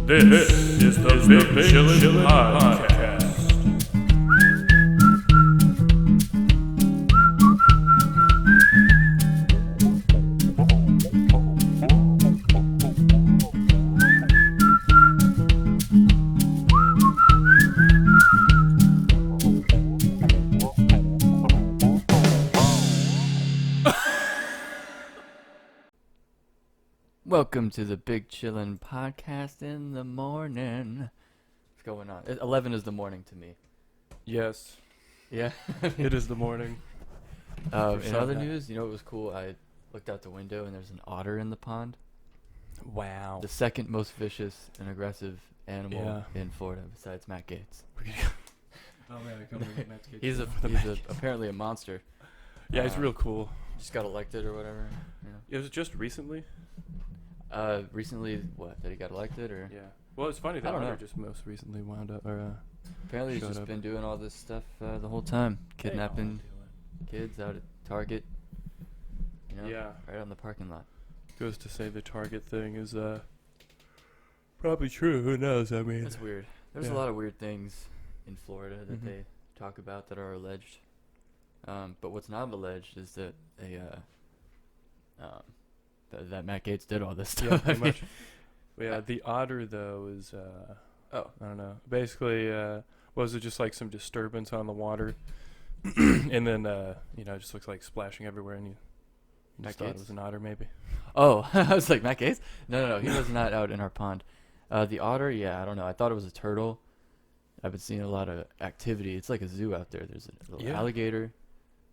This is the Big Chillin Podcast. Welcome to the Big Chillin Podcast in the morning. What's going on? 11 is the morning to me. Yes, Yeah. it is the morning. In other news, you know what was cool? I looked out the window and there's an otter in the pond. Wow. The second most vicious and aggressive animal in Florida besides Matt Gates. Oh man, I come to Matt Gates. He's apparently a monster. Yeah, he's real cool. Just got elected or whatever. You know. It was just recently. Recently, what? That he got elected or? Yeah. Well, it's funny that I don't Otter know. just most recently wound up Apparently he's showed just up. been doing all this stuff the whole time, kidnapping kids out at Target. You know, Yeah. right on the parking lot. Goes to say the Target thing is probably true. Who knows? I mean, That's weird. There's a Yeah. lot of weird things in Florida that Mhm. they talk about that are alleged. But what's not alleged is that that Matt Gates did all this stuff. yeah, pretty much. Yeah, the otter though is Oh, I don't know. Basically, was it just like some disturbance on the water, and then it just looks like splashing everywhere, and you Matt just thought it Gates? was an otter, maybe. oh! I was like, Matt Gates? No, he was not out in our pond. The otter, yeah, I don't know. I thought it was a turtle. I've been seeing a lot of activity. It's like a zoo out there. There's a little Yeah. alligator.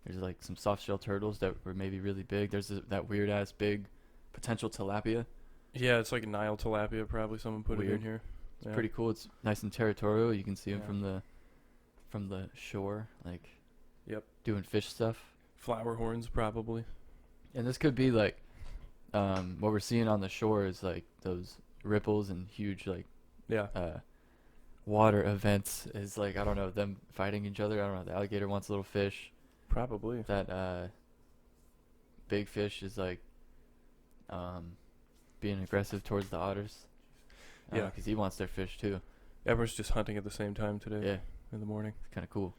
There's like some soft shell turtles that were maybe really big. There's that weird ass big potential tilapia. Yeah, it's like a Nile tilapia. Probably someone put it in Weird. here. It's pretty cool. It's nice and territorial. You can see them Yeah. from the shore, like Yep. doing fish stuff. Flower horns, probably. And this could be like what we're seeing on the shore is like those ripples and huge like Yeah. water events. Is like I don't know them fighting each other. I don't know. The alligator wants a little fish. Probably. That big fish is like being aggressive towards the otters. Yeah. Because he wants their fish too. Everyone's just hunting at the same time today. Yeah, In the morning. it's kind of cool.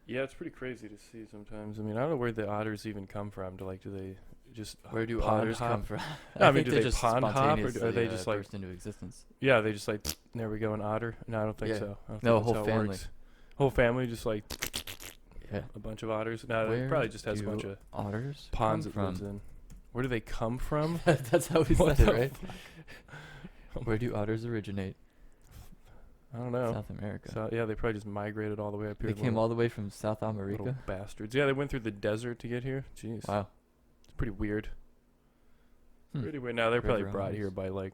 Yeah, it's pretty crazy to see sometimes. I mean, I don't know where the otters even come from. Do they just Where do pond otters hop? come from? I mean, think do they they just pond hop, or are spontaneously, they just like? burst into existence? Yeah, they just like there we go, an otter. No, I don't think Yeah. so. I don't No, think that's whole how it family. works. Whole family just like Yeah. a bunch of otters. No, it Where probably just has a do bunch of otters ponds come it lives from? in. Where do they come from? That's how we What said it, the right? Where do otters originate? I don't know. South America. So yeah, they probably just migrated all the way up here. They came all the way from South little America. bastards. Yeah, they went through the desert to get here. Jeez, Wow. it's pretty weird. Hmm. Pretty weird. Now they're probably River brought otters. here by like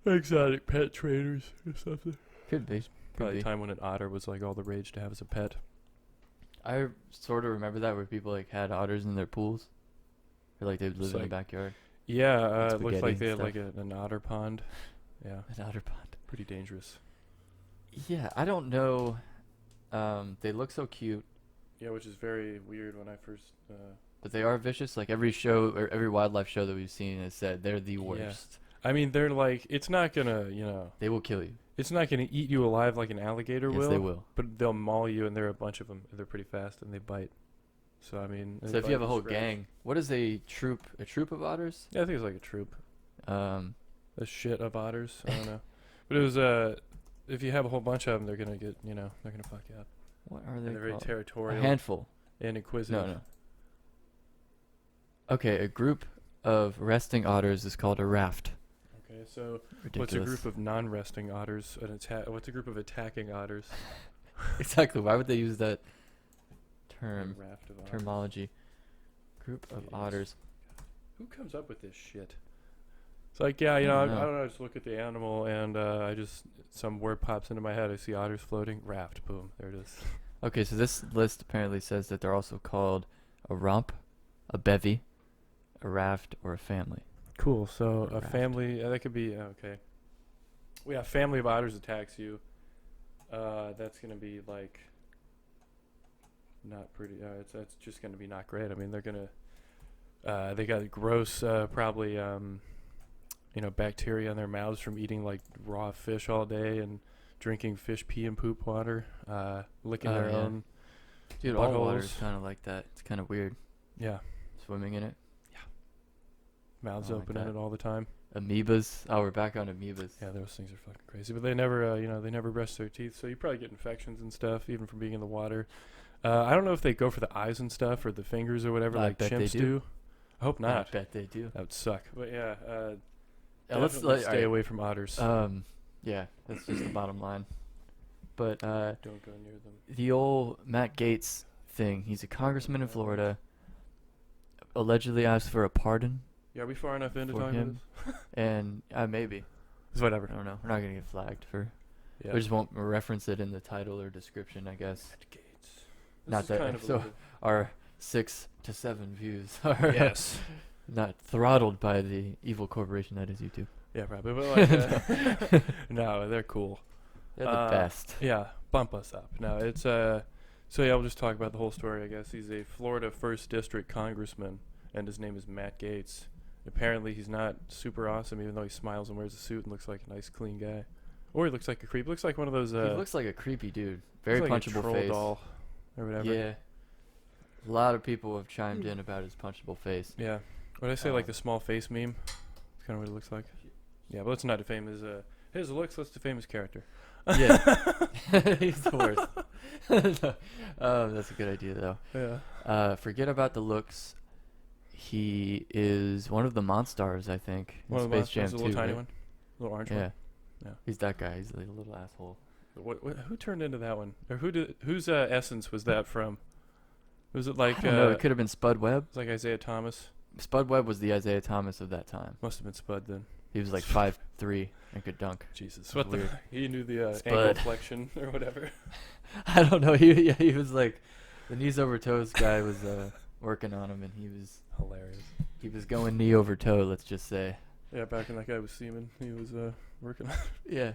exotic pet traders or something. Could be. Probably be. a time when an otter was like all the rage to have as a pet. I sort of remember that where people like had otters in their pools, or like they would live It's in the like- backyard. Yeah, And it looked spaghetti like they had and like an otter pond. Yeah, An otter pond. pretty dangerous. Yeah, I don't know. They look so cute, Yeah, which is very weird when I first. but they are vicious. Like every show or every wildlife show that we've seen has said they're the worst. I mean, they're like, it's not gonna, They will kill you. it's not gonna eat you alive like an alligator Yes, will. they will. But they'll maul you, and there are a bunch of them. They're pretty fast, and they bite. So I mean. So they if you have bite a whole with rage. gang, what is a troop? A troop of otters? Yeah, I think it's like a troop. Um, A shit of otters. I don't know. But it was if you have a whole bunch of them, they're gonna get, they're gonna fuck you up. what are And they they're very called? A territorial handful. and inquisitive. No. Okay, a group of resting otters is called a raft. Okay, so Ridiculous. what's a group of non-resting otters? What's a group of attacking otters? Exactly. Why would they use that A term? raft of otters. Terminology. Group of Idiots. otters. Who comes up with this shit? It's like, yeah, I don't don't know. know. I just look at the animal and some word pops into my head. I see otters floating. Raft. Boom. There it is. Okay, so this list apparently says that they're also called a romp, a bevy, a raft, or a family. Cool. So A a raft. family. That could be okay. Well, yeah, family of otters attacks you. That's gonna be like not pretty. It's just gonna be not great. I mean, they're gonna. They got gross, probably bacteria in their mouths from eating like raw fish all day and drinking fish pee and poop water, licking their own. Dude, all water is buttholes. kind of like that. It's kind of weird. Yeah, Swimming in it. mouths I like open in that. it all the time. Amoebas. Oh, we're back on amoebas. Yeah, those things are fucking crazy. But they never, they never brush their teeth, so you probably get infections and stuff even from being in the water. I don't know if they go for the eyes and stuff or the fingers or whatever I like bet they chimps do. I hope not. I bet they do. That would suck. But yeah, Let's definitely stay alright. away from otters. Yeah, that's just the bottom line. But Don't go near them. the old Matt Gaetz thing. He's a congressman in Florida. Allegedly asked for a pardon, Yeah, are we far enough into For talking him? about and maybe this? Whatever. I don't know. We're not gonna get flagged for. Yeah. We just won't reference it in the title or description, I guess. Matt Gaetz. Not is that- kind of a so- little- Our 6 to 7 views are yes. not throttled by the evil corporation that is YouTube. Yeah, probably. But like, no, they're cool. They're the best. Yeah, bump us up. No, it's so yeah, we'll just talk about the whole story, I guess. He's a Florida 1st District congressman, and his name is Matt Gaetz. Apparently, he's not super awesome, even though he smiles and wears a suit and looks like a nice, clean guy. Or he looks like a creep. Looks like one of those. He looks like a creepy dude. Very looks like punchable a troll face. doll or whatever. Yeah. A lot of people have chimed in about his punchable face. Yeah. What did I say? Like Um, the small face meme? That's kind of what it looks like. Yeah, but let's not defame his looks. Let's defame his character. Yeah. He's the worst. That's a good idea, though. Yeah. Forget about the looks. He is one of the Monstars, I think, in One of the Space Jam monsters, 2. a little tiny right? one, little orange Yeah. one. Yeah. He's that guy. He's like a little asshole. Who turned into that one? Or whose essence was that from? Was it like I don't know. It could have been Spud Webb. it's like Isaiah Thomas? Spud Webb was the Isaiah Thomas of that time. Must have been Spud then. He was like 5'3" and could dunk. Jesus, That's what weird. the? He knew the Spud. ankle flexion or whatever. I don't know. He was like the knees over toes guy was working on him, and he Hilarious. was going knee over toe. Let's just say. Yeah, back when that guy was Seaman, he was working. Yeah.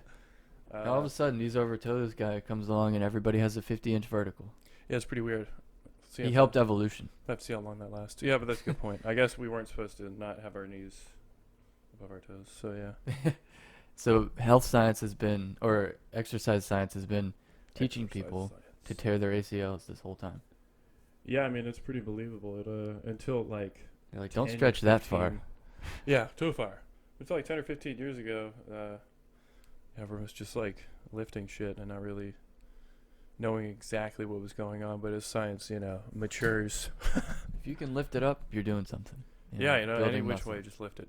And all of a sudden, knees over toes guy comes along, and everybody has a 50-inch vertical. yeah, it's pretty weird. See He how- helped evolution. I have to see how long that lasts. Yeah, but that's a good point. I guess we weren't supposed to not have our knees above our toes. So yeah. So health science has been, or exercise science has been, teaching Exercise people science. to tear their ACLs this whole time. Yeah, I mean it's pretty believable. It until like They're like, don't 10 or stretch that 15 far. Yeah, too far. Until like 10 or 15 years ago, everyone was just like lifting shit and not really knowing exactly what was going on. But as science, matures. If you can lift it up, you're doing something. Yeah, any building which muscle. way, just lift it.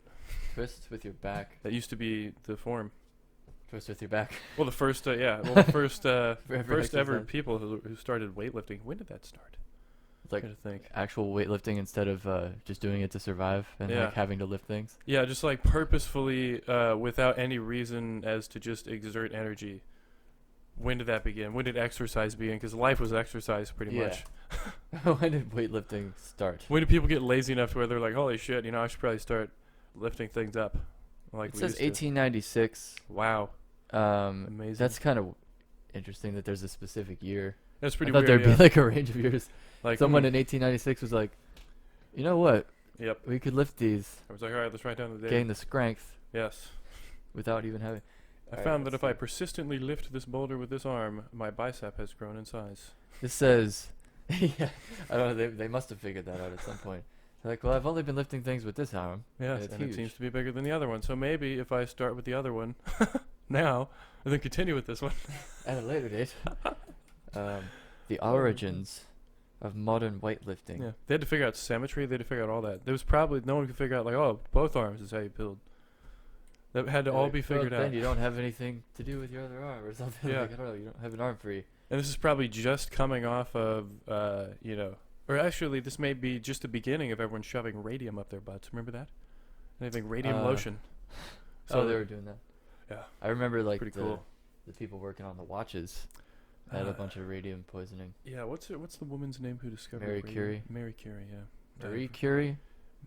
Twist with your back. That used to be the form. Twist with your back. Well, the first, the first, For every first ever exercise. people who started weightlifting. When did that start? It's like I gotta think. actual weightlifting instead of just doing it to survive and Yeah. like having to lift things. Yeah, just like purposefully, without any reason as to just exert energy. When did that begin? When did exercise begin? Because life was exercise pretty Yeah. much. When did weightlifting start? When did people get lazy enough to where they're like, holy shit, I should probably start lifting things up. Like It we says used to. 1896. Wow. Amazing. That's kind of interesting that there's a specific year. That's I pretty thought weird. there'd be like a range of years. like Someone mm, in 1896 was like, you know what? Yep. We could lift these, I was like, all right, let's write down the date. gain the strength Yes. without even having. I Alright, found that let's if I see. persistently lift this boulder with this arm, my bicep has grown in size. This says, yeah, I don't know. They must have figured that out at some point. They're like, well, I've only been lifting things with this arm. Yes, it's and it huge. seems to be bigger than the other one. So maybe if I start with the other one now, and then continue with this one. At a later date. The origins of modern weightlifting. Yeah, they had to figure out symmetry. They had to figure out all that. There was probably no one could figure out like, oh, both arms is how you build. That had to They're all like, be figured well, out. Then you don't have anything to do with your other arm or something. Yeah. Like, I don't know. You don't have an arm free. And this is probably just coming off of, or actually, this may be just the beginning of everyone shoving radium up their butts. Remember that? Anything radium lotion. So they were doing that. Yeah. I remember like Pretty the, cool. the people working on the watches had a bunch of radium poisoning. Yeah, what's the woman's name who discovered Mary radium? Curie. Mary Curie, yeah. Marie Curie?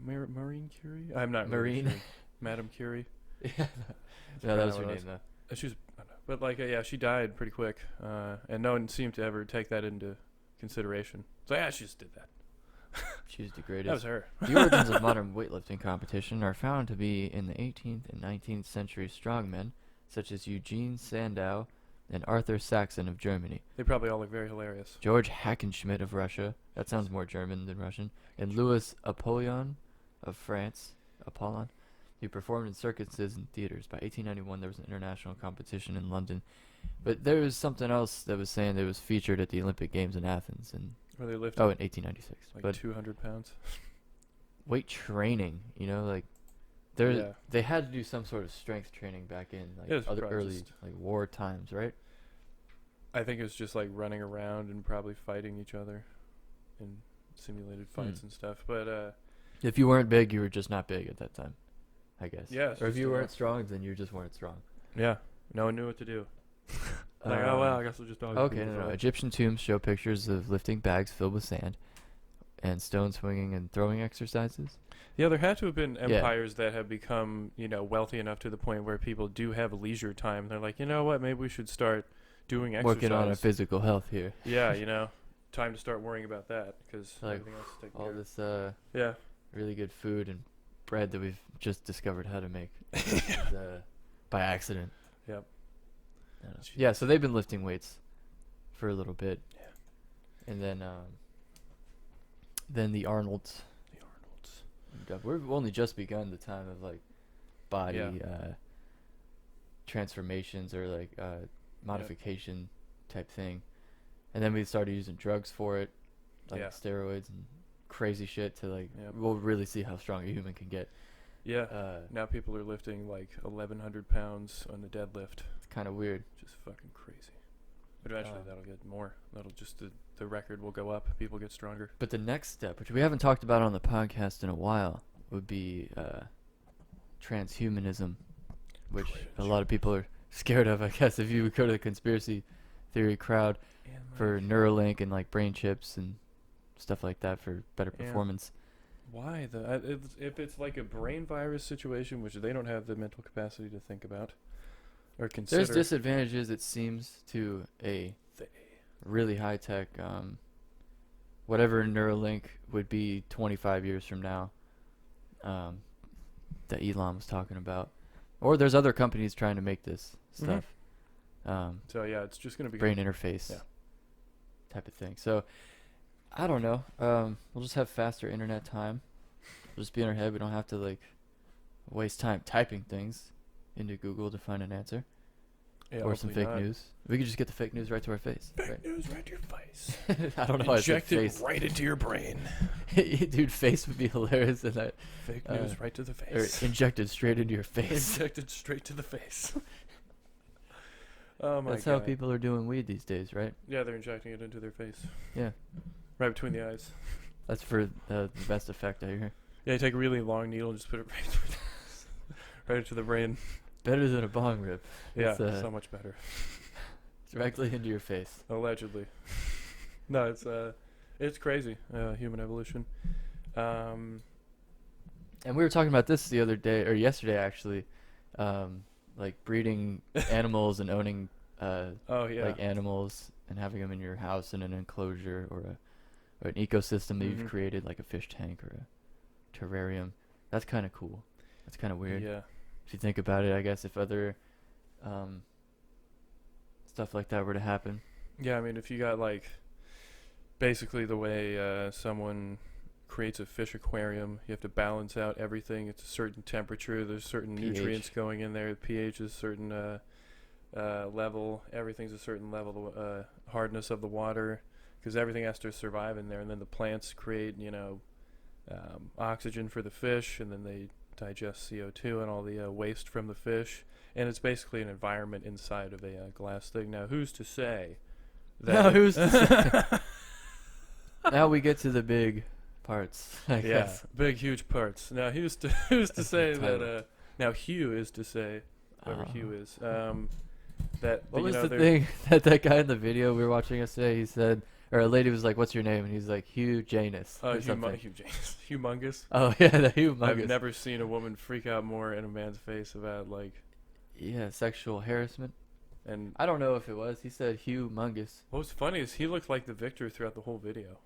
Maureen Curie? I'm not Marine. Really sure. Madame Curie. Yeah, That's that was kinda her what it name though. She was, I don't know. But like, yeah, she died pretty quick, and no one seemed to ever take that into consideration. So yeah, she just did that. She's the That greatest. was her. The origins of modern weightlifting competition are found to be in the 18th and 19th century strongmen, such as Eugene Sandow and Arthur Saxon of Germany, They probably all look very hilarious. George Hackenschmidt of Russia, that sounds more German than Russian, and Louis Apollon of France, who performed in circuses and theaters. By 1891, there was an international competition in London. But there was something else that was saying that it was featured at the Olympic Games in Athens in Where they lifted in 1896. like But 200 pounds. weight training, like Yeah. they had to do some sort of strength training back in It was like other probably early just- like war times, right? I think it was just like running around and probably fighting each other in simulated fights and stuff. But If you weren't big, you were just not big at that time, I guess. Yeah, it's Or if just you a- weren't strong, then you just weren't strong. yeah, no one knew what to do. Like, oh well, I Um, guess we'll just dog Okay, people no. for it. Egyptian tombs show pictures of lifting bags filled with sand and stone swinging and throwing exercises. Yeah, there had to have been Yeah. empires that have become, wealthy enough to the point where people do have leisure time. They're like, you know what, maybe we should start doing exercise. Working on our physical health here. Yeah, time to start worrying about that because Like, everything else is taken All care of. this Yeah, really good food and bread that we've just discovered how to make is, by accident. Yep. I don't know. Yeah, so they've been lifting weights for a little bit. Yeah. And then the Arnolds. The Arnolds. We've only just begun the time of like body Yeah. transformations or like modification type thing. And then we started using drugs for it, like Yeah. steroids and crazy shit to like Yep. we'll really see how strong a human can get. Yeah. Now people are lifting like 1,100 pounds on the deadlift. It's kind of weird. Just fucking crazy. But eventually Um, that'll get more. That'll just the record will go up. People get stronger. But the next step, which we haven't talked about on the podcast in a while, would be transhumanism, which a lot of people are scared of, I guess, if you would go to the conspiracy theory crowd for Neuralink and like brain chips and stuff like that for better Yeah. performance. Why if it's like a brain virus situation, which they don't have the mental capacity to think about or consider. There's disadvantages, it seems, to a really high tech, whatever Neuralink would be 25 years from now, that Elon was talking about. Or there's other companies trying to make this stuff. So yeah, it's just gonna be Brain interface Yeah. type of thing. So, I don't know. We'll just have faster internet time. We'll just be in our head. We don't have to like waste time typing things into Google to find an answer. Yeah, Or some hopefully fake not. news. We could just get the fake news right to our face. Fake Right? news right to your face. I don't know why I said Inject it face. right into your brain. Dude, face would be hilarious and that Fake news right to the or face. injected straight into your face. Injected straight to the face. Oh my That's god. how people are doing weed these days, right? Yeah, they're injecting it into their face. Yeah. Right between the eyes. That's for the best effect, I hear. Yeah, you take a really long needle and just put it right into the brain. Better than a bong rip. Yeah, It's, so much better. Directly into your face. Allegedly. No, it's crazy. Human evolution. And we were talking about this the other day, or yesterday actually, like breeding animals and owning Oh yeah. like animals and having them in your house in an enclosure or an ecosystem that Mhm. you've created, like a fish tank or a terrarium. That's kind of cool. That's kind of weird. Yeah. If you think about it, I guess if other stuff like that were to happen. Yeah, I mean, if you got like basically the way someone creates a fish aquarium, you have to balance out everything. It's a certain temperature. There's certain pH. nutrients going in there. The pH is a certain level. Everything's a certain level. Hardness of the water, because everything has to survive in there. And then the plants create, oxygen for the fish, and then they digest CO2 and all the waste from the fish. And it's basically an environment inside of a glass thing. Now, who's to say that? Now, who's to say? Now we get to the big parts, I Yeah, guess. big, huge parts. Now, who's to say title. that? Now, Hugh is to say, whoever Hugh is, that What you was know, the they're- thing that guy in the video we were watching yesterday? He said, or a lady was like, "What's your name?" And he's like, "Hugh Janus." Oh, or something. humongous. Oh yeah, the humongous. I've never seen a woman freak out more in a man's face about like, Yeah, sexual harassment. and I don't know if it was. He said humongous. what was funny is he looked like the victor throughout the whole video.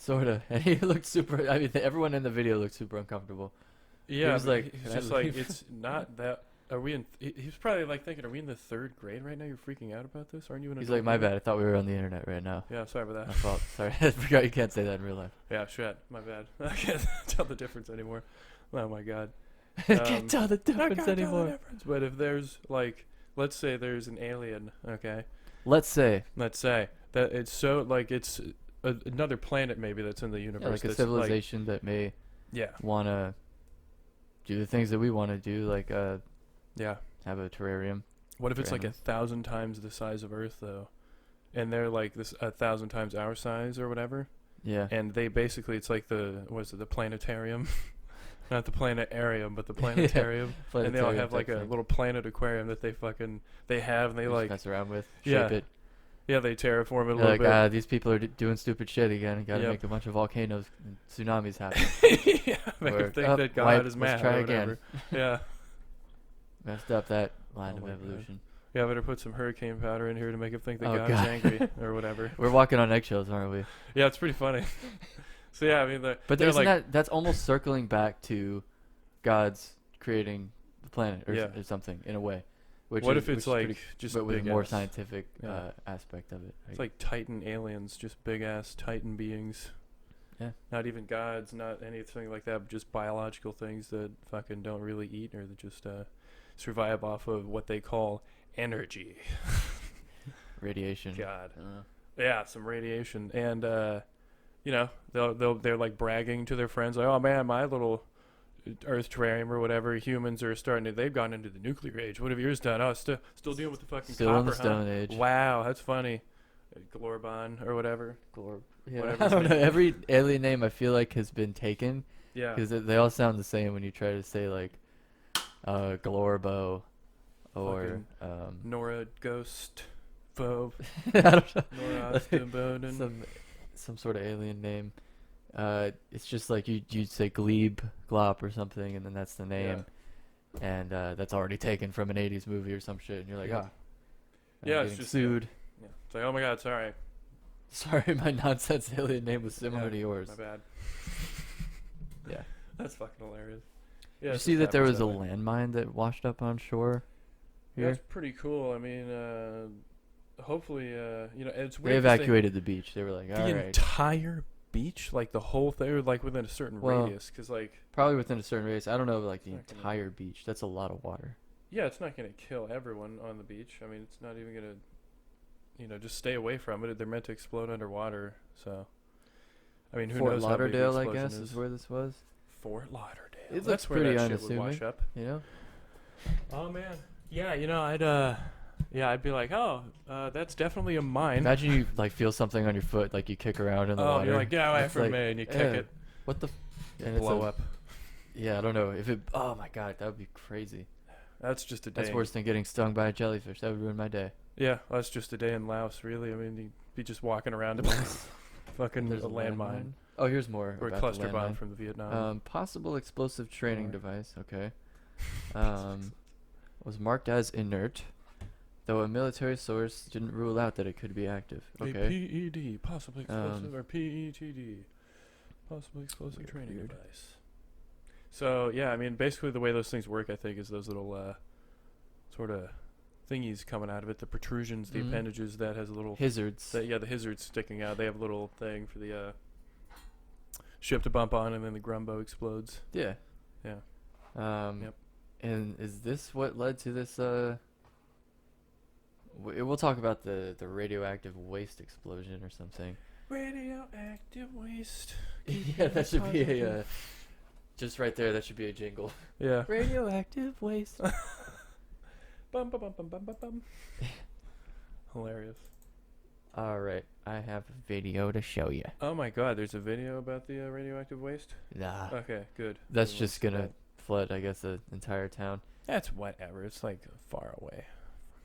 Sort of. And he looked super. I mean, everyone in the video looked super uncomfortable. Yeah, was like, he's "Can I just like, leave?" it's not that. Are we in? He was probably like thinking, are we in the 3rd grade right now? You're freaking out about this? Aren't you in? He's like, my bad. I thought we were on the internet right now. Yeah, sorry about My that. fault. Sorry. I forgot you can't say that in real life. Yeah, shit, my bad. I can't tell the difference anymore. Oh my god. Can't tell the I difference can't tell the anymore. difference. But if there's like, let's say there's an alien, okay? Let's say, Let's say that it's so like it's another planet maybe that's in the universe. yeah, like a that's civilization that may yeah, want to do the things that we want to do, like yeah. have a terrarium. What if for it's like animals. 1,000 times the size of Earth though, and they're like this 1,000 times our size or whatever, Yeah. and they basically it's like the the planetarium, not the planetarium but the planetarium, and they all Planetarium have like type a thing. little planet aquarium that they have and they Just like mess around with, yeah, shape it. yeah they terraform it a They're little like, these people are doing stupid shit again. Got to Yep. make a bunch of volcanoes and tsunamis happen. bit. Yeah, make Or, them think "Oh, that God wipe, is let's mad try or again." whatever. Yeah. Messed up that line Oh of my God. evolution. Yeah, better put some hurricane powder in here to make him think that Oh, God God. is angry or whatever. We're walking on eggshells, aren't we? Yeah, it's pretty funny. So yeah, I mean, But they're isn't like, that's almost circling back to God's creating the planet or, Yeah. or something in a way. Which what is, if it's which is like pretty, just but with a big more ass- scientific Yeah. aspect of it? It's like Titan aliens, just big ass Titan beings. Yeah. Not even gods, not anything like that, but just biological things that fucking don't really eat or that just survive off of what they call energy. radiation. God. Uh, Yeah, some radiation, and you know, they're like bragging to their friends, like, oh man, my little Earth terrarium or whatever, humans are starting to, they've gone into the nuclear age. What have yours done? Oh, still dealing with the fucking Still copper, in the huh? Stone Age. Wow, that's funny. Glorbon or whatever. Yeah, Whatever I his don't know. name is. Every alien name I feel like has been taken Yeah. because they all sound the same when you try to say like Glorbo or Nora Ghost Phobe. I don't know. Nora Osterboden. Some sort of alien name. It's just like you'd say Glebe, Glop or something, and then that's the name, and that's already taken from an '80s movie or some shit, and you're like, Yeah. ah, Yeah, I'm it's getting just sued. Yeah. It's like, oh my god, sorry. Sorry, my nonsense alien name was similar Yeah, to yours. My bad. Yeah. That's fucking hilarious. Did Yeah, you it's see just that there was happens a that way. landmine that washed up on shore Yeah, here? that's pretty cool. I mean, hopefully, you know, it's They weird. 'cause evacuated the beach. They were like, the all right. entire beach, like the whole thing, or like within a certain Well, radius, because like, Probably within a certain radius. I don't know, like the Not gonna- entire beach. That's a lot of water. yeah, it's not gonna kill everyone on the beach. I mean, it's not even gonna, you know, just stay away from it. They're meant to explode underwater, so. I mean, who Fort knows how big the Lauderdale, I explosion guess, is where this was. Fort Lauderdale. It looks That's where pretty that shit would wash unassuming. up. You know? Oh man. Yeah, you know, I'd be like, oh, that's definitely a mine. Imagine you like feel something on your foot, like you kick around in the Oh, water. you're like, get away It's from like, me, and you kick eh, it, What the? And blow up. Yeah, I don't know if it. Oh my god, that would be crazy. That's just a day. That's worse than getting stung by a jellyfish. That would ruin my day. Yeah, that's just a day in Laos, really. I mean, you'd be just walking around in fucking There's a landmine. Oh, here's more. Or a about cluster the bomb landmine. from the Vietnam. Possible explosive training Alright. device. Okay. Was marked as inert, though a military source didn't rule out that it could be active. A Okay. PED, possibly explosive, or PETD, possibly explosive Weird, training weird. device. So, yeah, I mean, basically the way those things work, I think, is those little sort of thingies coming out of it, the protrusions, the Mhm. appendages that has a little... Hazards. The hazards sticking out. They have a little thing for the ship to bump on, and then the grumbo explodes. Yeah. Yeah. Yep. And is this what led to this? We'll talk about the radioactive waste explosion or something. Radioactive waste. Yeah, that should be a. Just right there, that should be a jingle. Yeah. Radioactive waste. Bum, bum, bum, bum, bum, bum, bum. Hilarious. All right, I have a video to show you. Oh my god, there's a video about the radioactive waste? Nah, Okay, good. that's Everyone's just gonna dead. flood, I guess, the entire town. That's whatever. It's like far away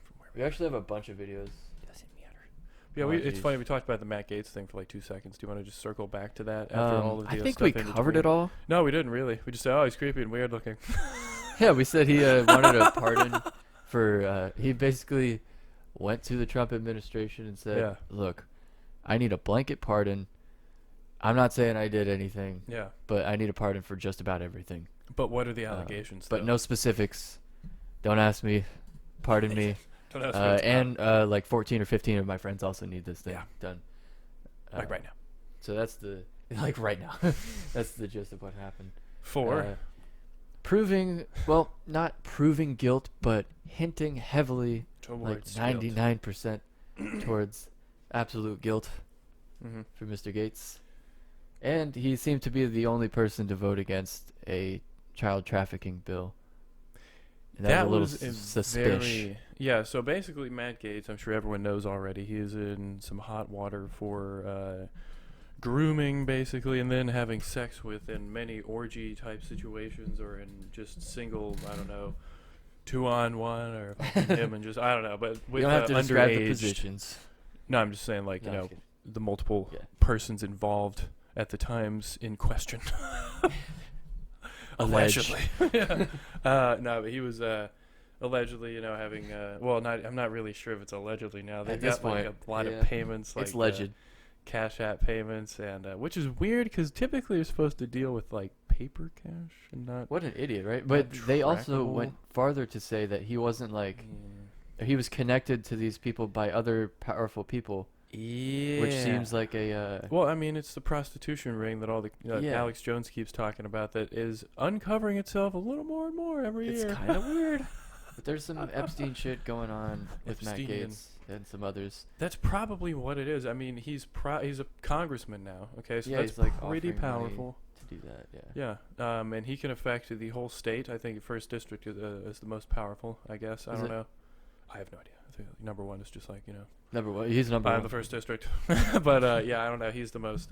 from where We actually have a bunch of videos. doesn't matter. Yeah, Oh, it's geez. funny. We talked about the Matt Gaetz thing for like 2 seconds. Do you want to just circle back to that after all of the I think stuff we in covered it between? all. No, we didn't really. We just said, oh, he's creepy and weird looking. Yeah, we said he wanted a pardon for. He basically went to the Trump administration and said, Yeah. "Look, I need a blanket pardon I'm not saying I did anything, Yeah. but I need a pardon for just about everything. But what are the allegations? But though? no specifics. Don't ask me. Pardon me. Don't ask me what's And like 14 or 15 of my friends also need this thing Yeah. done. like right now. So that's the like right now. That's the gist of what happened. Proving, well, not proving guilt, but hinting heavily, like Towards guilt. 99% towards absolute guilt Mhm. for Mr. Gates. And he seemed to be the only person to vote against a child trafficking bill. And that was a little suspicious. Yeah, so basically Matt Gaetz, I'm sure everyone knows already, he is in some hot water for grooming, basically, and then having sex with in many orgy-type situations or in just single, I don't know, 2-on-1 or fucking him and just, I don't know, but with You don't have to describe the underage- positions. No, I'm just saying, like, No, you I'm know, just kidding. the multiple Yeah. persons involved at the times in question. Alleged. Allegedly. No, but he was allegedly, you know, having well, I'm not really sure if it's allegedly now. They've At this got like point, a lot yeah. of payments, like It's alleged. Cash App payments, and which is weird because typically you're supposed to deal with like paper cash and not. What an idiot, right? Not But they also trackable. went farther to say that he wasn't like Yeah. he was connected to these people by other powerful people, Yeah. which seems like a Well, I mean, it's the prostitution ring that all the Yeah. Alex Jones keeps talking about that is uncovering itself a little more and more every it's year. kind of weird. But there's some Epstein shit going on with Matt Epsteinian. Gaetz and some others. That's probably what it is. I mean, he's a congressman now. Okay, so Yeah, that's he's, like, pretty offering money. powerful. To do that, yeah. Yeah, and he can affect the whole state. I think first district is the most powerful. I guess I Is don't it? know. I have no idea. I think number one is just like Number one, he's number one. the first district, but yeah, I don't know. He's the most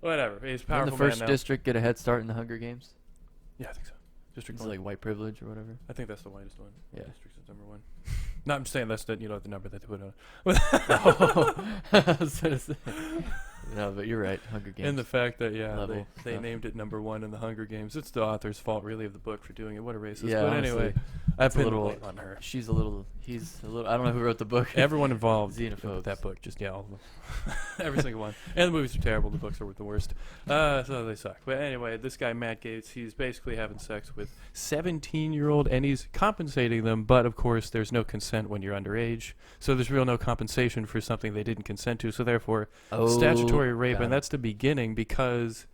whatever. He's Didn't powerful the first man now. district get a head start in the Hunger Games? Yeah, I think so. District It's one. like white privilege or whatever. I think that's the whitest one. Yeah. District is number one. No, I'm saying that's the the number that they put on. I was gonna say. No, but you're right. Hunger Games. And the fact that level they stuff. named it number one in the Hunger Games. It's the author's fault, really, of the book for doing it. What a racist! Yeah, but honestly, anyway, I've it's a been little- on her. He's a little. I don't know who wrote the book. Everyone involved Xenophobes. with that book, just all of them, every single one. And the movies are terrible. The books are the worst. So they suck. But anyway, this guy Matt Gaetz, he's basically having sex with 17-year-old, and he's compensating them. But of course, there's no consent when you're underage, so there's real no compensation for something they didn't consent to. So therefore, statutory rape, got and it. that's the beginning because.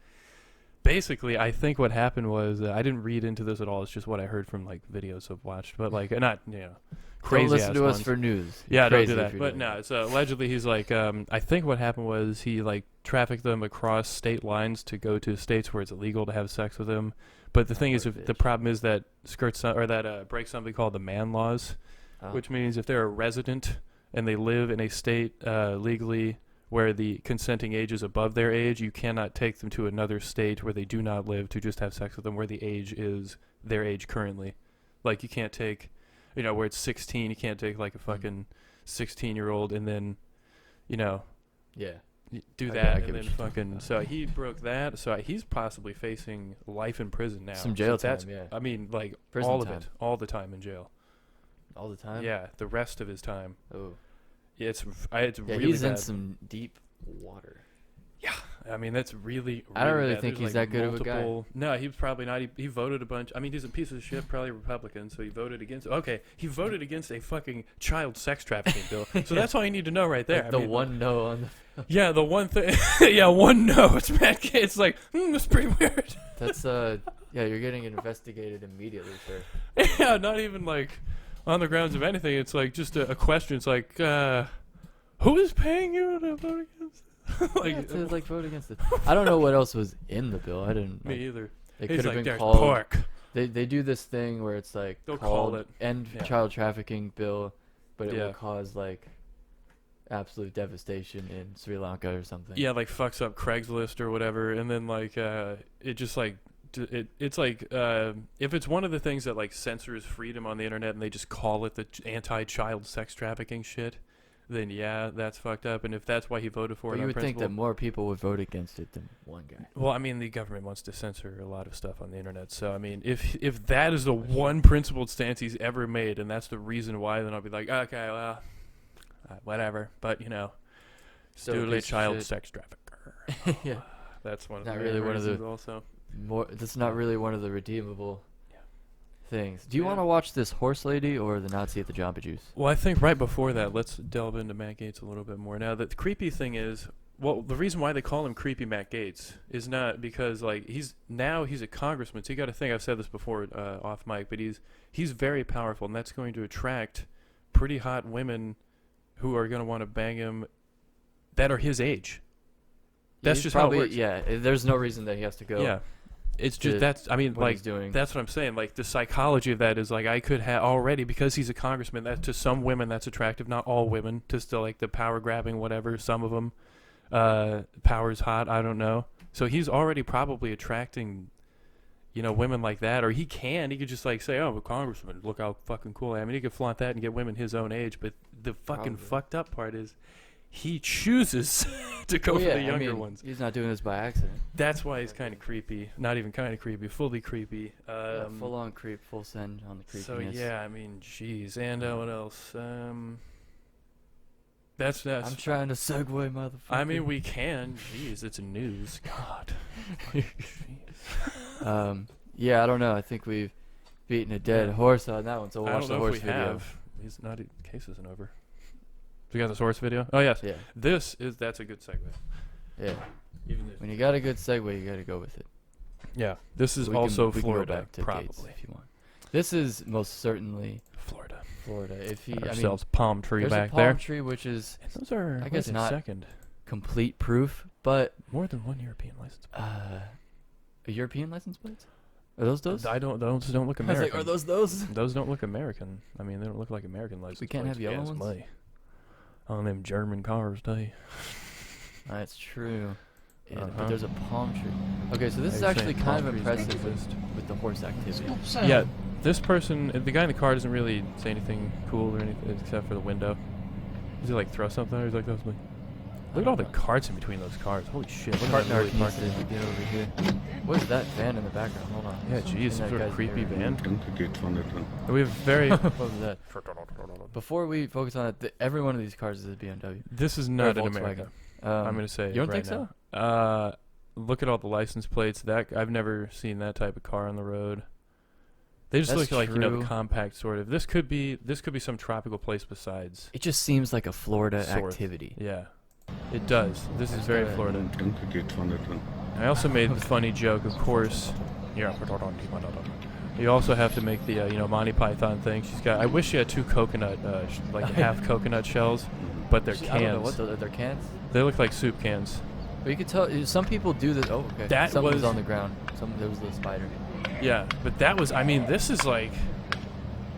Basically, I think what happened was I didn't read into this at all. It's just what I heard from like videos I've watched, but like not crazy. Don't listen to us ones. for news. Yeah, Crazy don't do if that. you're But doing no, that. so allegedly he's like, I think what happened was he like trafficked them across state lines to go to states where it's illegal to have sex with them. But the thing is, poor if the bitch. problem is that breaks something called the man laws, Oh. which means if they're a resident and they live in a state legally where the consenting age is above their age, you cannot take them to another state where they do not live to just have sex with them where the age is their age currently. Like you can't take, where it's 16, you can't take like a fucking 16-year-old and then, Yeah. do I that get and what then you're talking fucking. about. So he broke that. So he's possibly facing life in prison now. Some jail So that's, time, yeah. I mean, like Prison all of time. it, all the time in jail. All the time. Yeah, the rest of his time. Oh. Yeah, it's Yeah, really he's bad. in some deep water. I mean, that's really, I don't really bad. think There's, he's like, that good of a guy. multiple- No, he was probably not. He voted a bunch. I mean, he's a piece of shit, probably Republican, so he voted against. Okay, he voted against a fucking child sex trafficking bill. So that's all you need to know right there. Like I the mean, one no on the. Yeah, the one thing. Yeah, one no. It's Matt Gaetz. It's like, that's pretty weird. That's yeah, you're getting investigated immediately, sir. Yeah, not even like on the grounds of anything. It's like just a question. It's like, who is paying you to vote against? Yeah, to like vote against it. I don't know what else was in the bill. I didn't. Me Like, either. it He's could have like, been there's called. pork. They do this thing where it's like They'll called call it. End Yeah. Child Trafficking Bill, but it Yeah. will cause like absolute devastation in Sri Lanka or something. Yeah, like fucks up Craigslist or whatever, and then like it just like it's like if it's one of the things that like censors freedom on the internet and they just call it the anti-child sex trafficking shit, then yeah, that's fucked up. And if that's why he voted for But it, you on would think that principle- more people would vote against it than one guy. Well, I mean, the government wants to censor a lot of stuff on the internet. So, I mean, if that is the one principled stance he's ever made, and that's the reason why, then I'll be like, okay, well, whatever. But So still a piece of child shit. sex trafficker. Yeah. That's one of Not the really main one of the- reasons also. That's not really one of the redeemable Yeah. things. Do you Yeah. want to watch this horse lady or the Nazi at the Jamba Juice? Well, I think right before that, let's delve into Matt Gaetz a little bit more. Now, the creepy thing is, well, the reason why they call him Creepy Matt Gaetz is not because like he's a congressman. So you got to think. I've said this before off mic, but he's very powerful, and that's going to attract pretty hot women who are going to want to bang him that are his age. That's He's just probably, how it works. Yeah, there's no reason that he has to go. Yeah, it's to just that's. I mean, what like he's doing. that's what I'm saying. Like the psychology of that is like I could have already because he's a congressman. That to some women that's attractive, not all women. To still like the power grabbing, whatever. Some of them, power's hot. I don't know. So he's already probably attracting, women like that. Or he could just like say, "Oh, I'm a congressman. Look how fucking cool I am." I mean, he could flaunt that and get women his own age. But the fucking Probably. fucked up part is, he chooses to go Well, for yeah, the younger I mean, ones. He's not doing this by accident. That's why he's kind of creepy. Not even kind of creepy, fully creepy. Full on creep, full send on the creepiness. So yeah, I mean, jeez. And what else? That's. I'm trying to segue, motherfucker. I mean, we can. Jeez, it's news. God. Jeez. Yeah, I don't know. I think we've beaten a dead horse on that one. So we'll I watch don't the know horse if we video. have. He's not. Case isn't over. We got this horse video. Oh yes. Yeah, That's a good segue. yeah. Even if, When you got a good segue, you got to go with it. yeah. This is We can- also we can Florida, go back to probably. Gates if you want. This is most certainly Florida. Florida. If he, Ourselves palm tree there's back a palm there. tree, which is And those are. I guess wait a not second. complete proof, but More than one European license. a European license plates? Are those? Those don't look I was American. like, are those? Those don't look American. I mean, they don't look like American license We can't plates. have yellow Yes, ones? may. On them German cars, day. That's true. Yeah, Uh-huh. but there's a palm tree. Okay, so this is They're actually saying kind of palm trees impressive don't exist. with the horse activity. Yeah, this person, the guy in the car doesn't really say anything cool or anything except for the window. Does he like throw something? Or he's like, "Those like, look at all the carts in between those cars. Holy shit! Look at that really parked in. Get over here. What is that van in the background? Hold on. Yeah, It's geez, in some that sort of guy's creepy area. van. Danke geht von der Tür. We have very. What was that? Before we focus on it, every one of these cars is a BMW. This is Or not in Volkswagen. America. I'm gonna say you don't right think now. Look at all the license plates. I've never seen that type of car on the road. They just That's look like the true. compact sort of. This could be some tropical place besides. It just seems like a Florida Sort. activity. Yeah, it does. This is very gotta- Florida. Danke geht von der Tür. I also made the funny joke, of course. Yeah. You also have to make the Monty Python thing. I wish she had two coconut, like half coconut shells, but they're I don't know cans. what they're cans. They look like soup cans. But you could tell some people do this. Oh, okay. That Something was was- on the ground. There was a spider. Yeah, but that was. I mean, this is like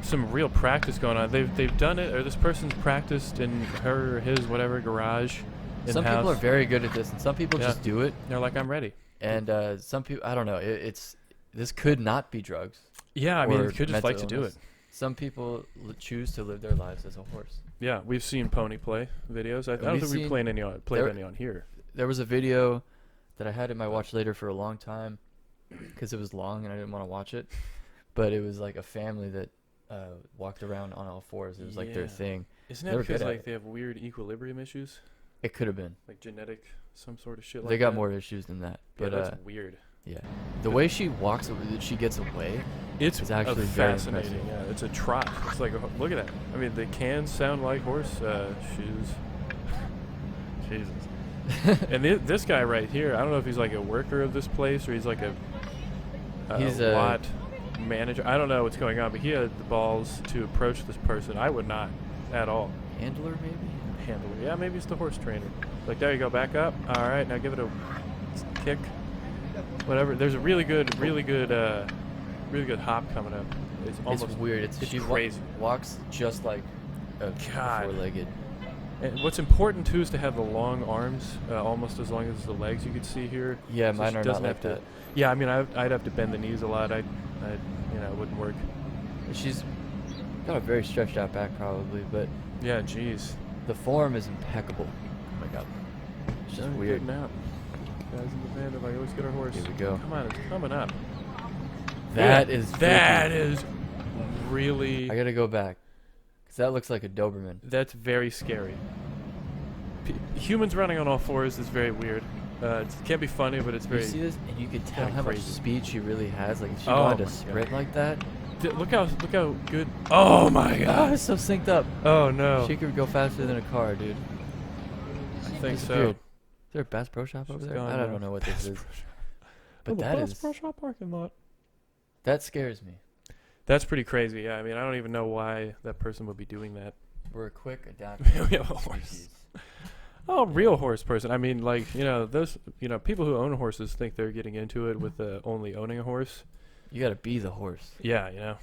some real practice going on. They've done it, or this person's practiced in her or his whatever garage. Some in-house. people are very good at this, and some people Yeah. just do it. They're like, I'm ready. And some people, I don't know. This could not be drugs. Yeah, I mean, or you could just like to mental do it. illness. Some people choose to live their lives as a horse. Yeah, we've seen pony play videos. I don't we've think we seen- played any on there- here. There was a video that I had in my watch later for a long time because it was long and I didn't want to watch it. But it was like a family that walked around on all fours. It was like their Yeah. thing. Isn't They that were good because at like it. they have weird equilibrium issues, It could have been. like genetic, some sort of shit like They that? got more issues than that. Yeah, But that's weird. yeah, the way she walks, she gets away. It's actually very fascinating. impressive. Yeah, it's a trot. It's like look at that. I mean, the cans sound like horse shoes. Jesus. And this guy right here, I don't know if he's like a worker of this place or he's like He's a a- lot manager. I don't know what's going on, but he had the balls to approach this person. I would not at all. Handler, maybe? Handler. Yeah, maybe it's the horse trainer. Like, there you go, back up. All right, now give it a kick. Whatever. There's a really good hop coming up. It's almost It's weird. it's She crazy. walks just like a God. four-legged. And what's important too is to have the long arms, almost as long as the legs you could see here. Yeah, So mine she are doesn't not have like to. that. Yeah, I mean, I'd have to bend the knees a lot. It wouldn't work. She's got a very stretched out back, probably, but Yeah, jeez. the form is impeccable. Oh my god, it's just I'm weird. getting out. Guys in the van, if I always get our horse. Here we go. Come on, it's coming up. That Yeah, is that freaky. is really. I gotta go back, cause that looks like a Doberman. That's very scary. Humans running on all fours is very weird. It can't be funny, but it's You very. see this, and you can tell kinda how much crazy. speed she really has. Like if she Oh wanted to my sprint God. like that. Look how good. Oh my Oh, god. it's so synced up. Oh no. She could go faster than a car, dude. I think so. Disappeared. Is there a Bass Pro Shop over She's there? gone I now. don't know what this Bass is. Pro Shop. But the that Bass is Pro Shop parking lot. that scares me. That's pretty crazy. Yeah, I mean, I don't even know why that person would be doing that. We're a quick adaptive We have a horse. species. Oh, real horse person. I mean, like, those, people who own horses think they're getting into it with only owning a horse. You gotta be the horse. Yeah, Unless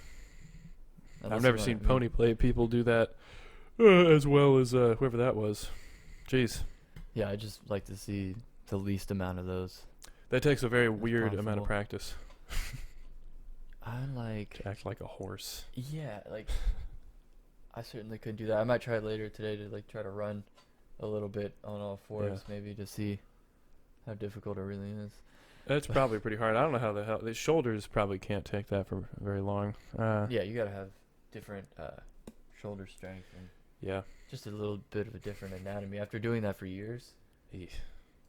I've you never wanna- seen pony play people do that as well as whoever that was. Jeez. Yeah, I just like to see the least amount of those. That takes a very That's weird amount of possible. practice I like, to act like a horse. yeah, like I certainly couldn't do that. I might try later today to like try to run a little bit on all fours, maybe to see how difficult it really is. That's probably pretty hard. I don't know how the hell. The shoulders probably can't take that for very long. Yeah, you gotta have different shoulder strength and Yeah. just a little bit of a different anatomy. After doing that for years, Eesh.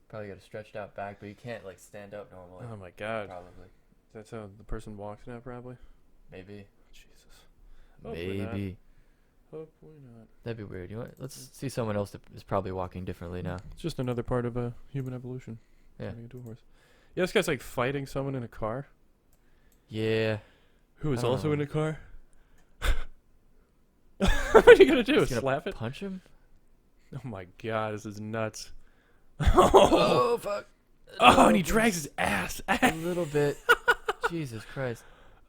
probably got a stretched out back, but you can't like stand up normally. Oh my god. Probably, That's how the person walks now, probably. maybe, Jesus. Hopefully not. maybe. Hopefully not. That'd be weird. You know what? Let's see someone else that is probably walking differently now. It's just another part of human evolution. Yeah. Turning into a horse. Yeah, this guy's like fighting someone in a car Yeah. who is I don't also know. in a car. What are you gonna do? He's gonna Slap it? punch him? Oh my god, this is nuts. Oh fuck! Oh, and he drags his ass. a little bit. Jesus Christ!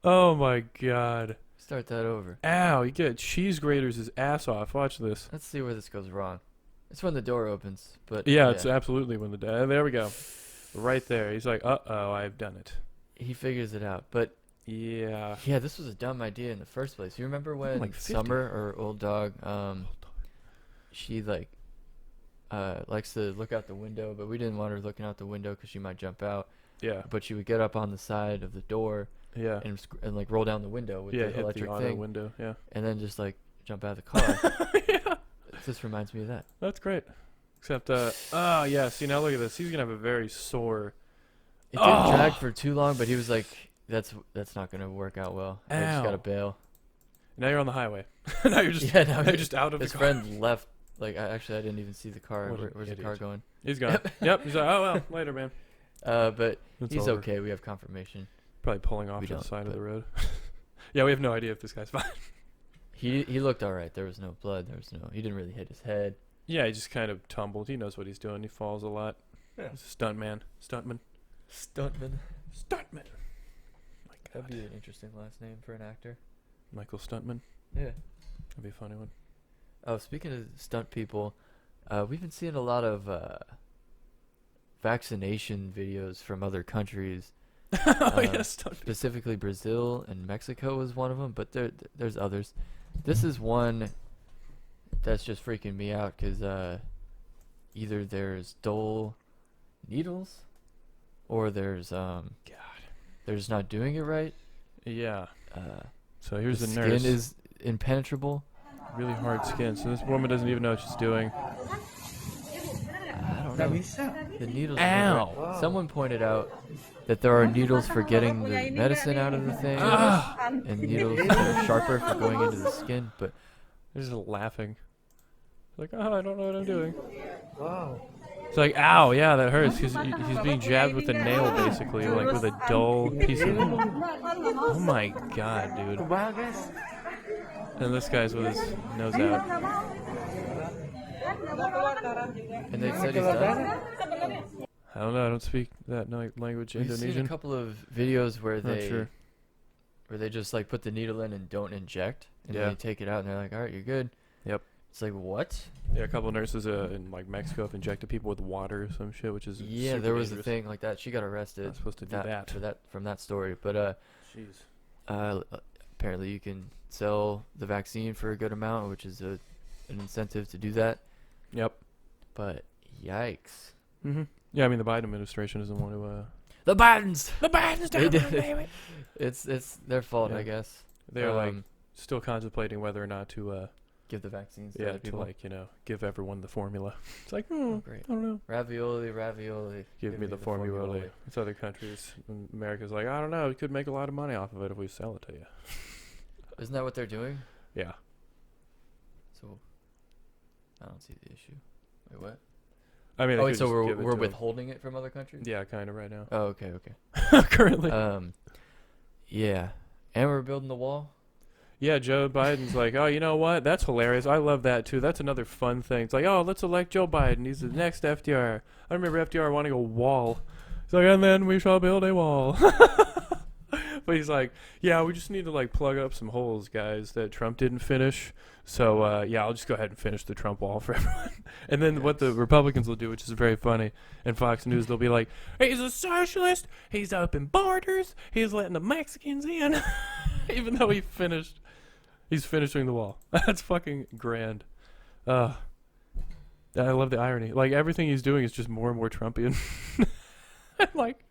Oh my god. Start that over. Ow, you get cheese graters his ass off. Watch this. Let's see where this goes wrong. It's when the door opens, but Yeah, it's absolutely when there we go. Right there. He's like, uh-oh, I've done it. he figures it out. But Yeah. yeah, this was a dumb idea in the first place. You remember when like 50. Summer, or old dog, she like likes to look out the window, but we didn't want her looking out the window because she might jump out. Yeah. But she would get up on the side of the door Yeah. and like roll down the window with Yeah, the hit electric the auto thing, window. Yeah. and then just like jump out of the car. Yeah. This reminds me of that. That's great. Except, oh, yeah, see, now look at this. He's going to have a very sore. It didn't Oh! drag for too long, but he was like, "That's not gonna work out well. I just gotta Ow. bail." Now you're on the highway. Now you're just, Yeah, now now you're just out of his the car. friend left. Like, I didn't even see the car. What an Where's the idiot. car going? He's gone. Yep. He's like, oh, well, later, man. But It's he's over. okay. We have confirmation. Probably pulling off We to the don't, side of but- the road. Yeah, we have no idea if this guy's fine. He looked all right. There was no blood. He didn't really hit his head. Yeah, he just kind of tumbled. He knows what he's doing. He falls a lot. Yeah. He's a stuntman. Stuntman. Stuntman. Stuntman. My That'd God. be an interesting last name for an actor. Michael Stuntman. Yeah. That'd be a funny one. Oh, speaking of stunt people, we've been seeing a lot of vaccination videos from other countries. Oh, yeah, stunt. Specifically Brazil and Mexico is one of them, but there's others. This is one that's just freaking me out because either there's dull needles or they're just not doing it right. Yeah. Uh, So here's the, skin nurse. is impenetrable. Really hard skin. So this woman doesn't even know what she's doing. I don't know. The needles. Ow. Wow. Someone pointed out that there are needles for getting the medicine out of the thing, Ah! and needles that are sharper for going into the skin. But They're just laughing. Like, oh, I don't know what I'm doing. Wow. It's like, ow, yeah, that hurts. He's being jabbed with a nail, basically, like with a dull piece of. Oh my god, dude. And this guy's with his nose out. and they said he's done. I don't know. I don't speak that language. We've seen a Indonesian. couple of videos where Not sure. they just like put the needle in and don't inject, and Yeah. then they take it out and they're like, all right, you're good. Yep. It's like, what? Yeah, a couple of nurses in like Mexico have injected people with water or some shit, which is Yeah, super there was dangerous. a thing like that. She got arrested. Not supposed to do that. for that from that story. But Jeez. apparently you can sell the vaccine for a good amount, which is an incentive to do that. Yep. But yikes. Mm-hmm. Yeah, I mean the Biden administration doesn't want to. The Bidens. The Biden's They did it. It's their fault, Yeah. I guess. They're like Um, still contemplating whether or not to Give the vaccines to Yeah, other to people. like give everyone the formula. It's like, Oh, great. I don't know. Ravioli. Give me the formula. It's other countries. America's like, I don't know. We could make a lot of money off of it if we sell it to you. Isn't that what they're doing? Yeah. So, I don't see the issue. Wait, what? I mean, Oh, they wait, could so just we're give it we're to 'em. withholding it from other countries? Yeah, kind of right now. Oh, okay, okay. Currently. Yeah. And we're building the wall? Yeah, Joe Biden's like, oh, you know what? That's hilarious. I love that, too. That's another fun thing. It's like, oh, let's elect Joe Biden. He's the next FDR. I remember FDR wanting a wall. He's like, and then we shall build a wall. But he's like, yeah, we just need to, like, plug up some holes, guys, that Trump didn't finish. So, yeah, I'll just go ahead and finish the Trump wall for everyone. And then what the Republicans will do, which is very funny, and Fox News, they'll be like, he's a socialist. He's open borders. He's letting the Mexicans in. Even though he's finishing the wall. That's fucking grand. I love the irony. Like, everything he's doing is just more and more Trumpian. I'm like,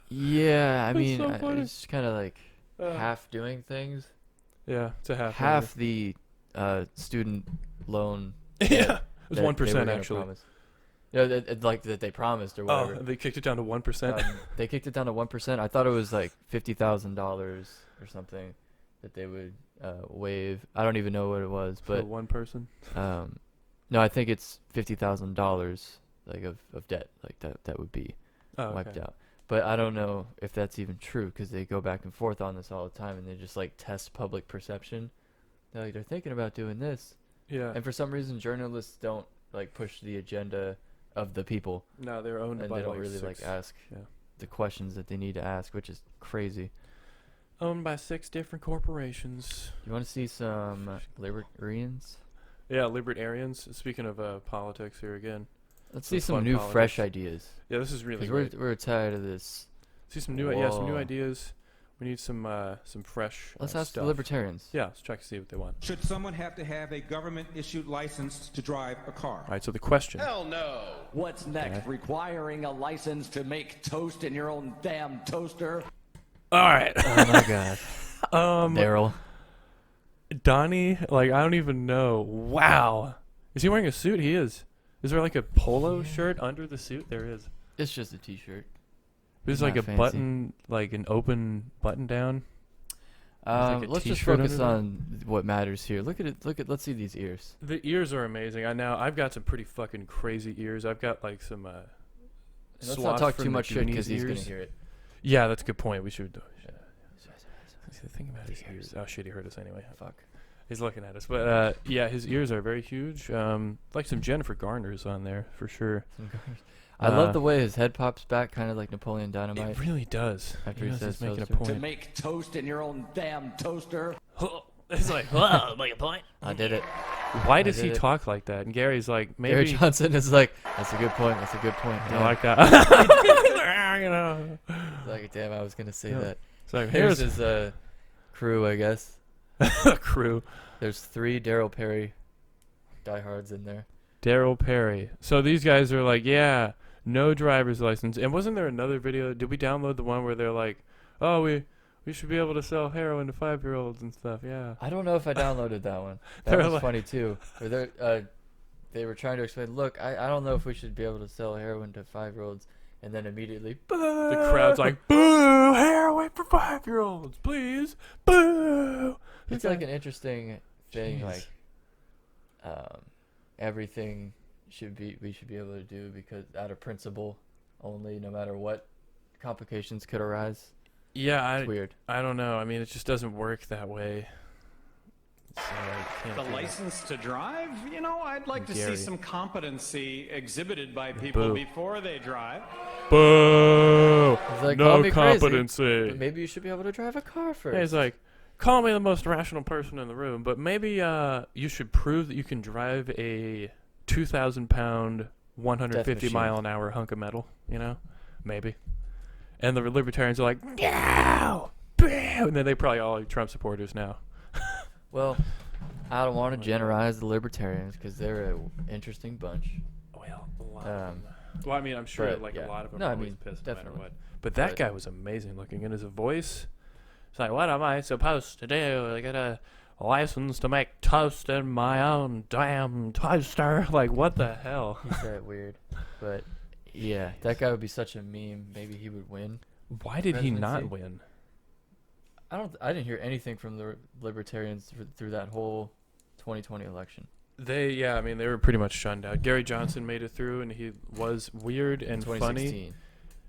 Yeah, I That's mean, so funny. it's kind of like uh, half doing things. yeah, it's a Half the student loan. Yeah, it was that 1% they were gonna actually. promise. Yeah, like that they promised or Oh, whatever. they kicked it down to 1%. They kicked it down to 1%. I thought it was like $50,000 or something that they would waive. I don't even know what it was, for but one person. no, I think it's $50,000 like of debt, like that would be Oh, wiped okay. out. But I don't know if that's even true because they go back and forth on this all the time and they just like test public perception. They're thinking about doing this, Yeah. and for some reason journalists don't like push the agenda of the people, No, they're owned and by they don't like really six, like ask yeah. the questions that they need to ask, which is crazy. Owned by 6 different corporations. You want to see some libertarians? Yeah, libertarians. Speaking of politics here again. Let's Some see some fun new politics. fresh ideas. Yeah, this is really Because great. we're tired of this. See some new Whoa. ideas. We need some fresh Let's ask stuff. the libertarians. Yeah, let's check to see what they want. Should someone have to have a government-issued license to drive a car? All right, so the question. What's next? Requiring a license to make toast in your own damn toaster? All right. Oh my god. Daryl. Donnie, like, I don't even know. Wow. Is he wearing a suit? He is. Is there like a polo shirt under the suit? There is. It's just a t-shirt. There's Not like a fancy. button, like an open button down. like a Let's just t-shirt focus under there? on what matters here. Look at it. Let's see these ears. The ears are amazing. I've got some pretty fucking crazy ears. I've got like some Let's swath not talk from too the much shit because Goonies he's gonna ears. hear it. Yeah, that's a good point. We should. See, the thing about his He ears. hears Oh shit, he heard us anyway. Fuck. He's looking at us, but yeah, his ears are very huge. Like some Jennifer Garner's on there for sure. I love the way his head pops back, kind of like Napoleon Dynamite. It really does. After He he knows says he's making a toaster. To point. make toast in your own damn toaster? It's like, whoa, make a point. I did it. Why does did he it. talk like that? And Gary's like, Gary maybe. Johnson is like, that's a good point. That's a good point. I Damn. like that. You know. Like, damn, I was gonna say Yeah. that. So Here's here's his crew, I guess. a crew. There's 3 Daryl Perry diehards in there. Daryl Perry. So these guys are like, yeah, no driver's license. And wasn't there another video? Did we download the one where they're like, oh, we should be able to sell heroin to 5-year-olds and stuff? Yeah. I don't know if I downloaded that one. That They're was like- funny too. Where they were trying to explain, look, I don't know if we should be able to sell heroin to 5-year-olds, and then immediately, The crowd's like, boo, heroin for 5-year-olds, please, boo. it's like an interesting thing, Jeez. like everything we should be able to do because out of principle only, no matter what complications could arise. Yeah, It's weird. I don't know. I mean, it just doesn't work that way. So I can't The do that. license to drive? You know, I'd like to Gary. see some competency exhibited by people Boo. before they drive. Boo. He's like, call No me crazy, competency. but maybe you should be able to drive a car first. Yeah, he's like, call me the most rational person in the room, but maybe you should prove that you can drive a 2,000-pound, 150 machine. mile an hour hunk of metal. You know, maybe. And the libertarians are like, no, boo, and then they probably all are Trump supporters now. Well, I don't want to generalize the libertarians because they're an interesting bunch. Well, a lot. Um, I mean, I'm sure but, like yeah. a lot of them No, are I always mean, pissed no matter definitely. what. But that But- guy was amazing looking, and his voice. It's like, what am I supposed to do? I gotta license to make toast in my own damn toaster. Like, what the hell? He's that weird. But yeah, that guy would be such a meme. Maybe he would win. Why did he not Presidency? win? I didn't hear anything from the libertarians through that whole 2020 election. They were pretty much shunned out. Gary Johnson made it through, and he was weird and funny, 2016.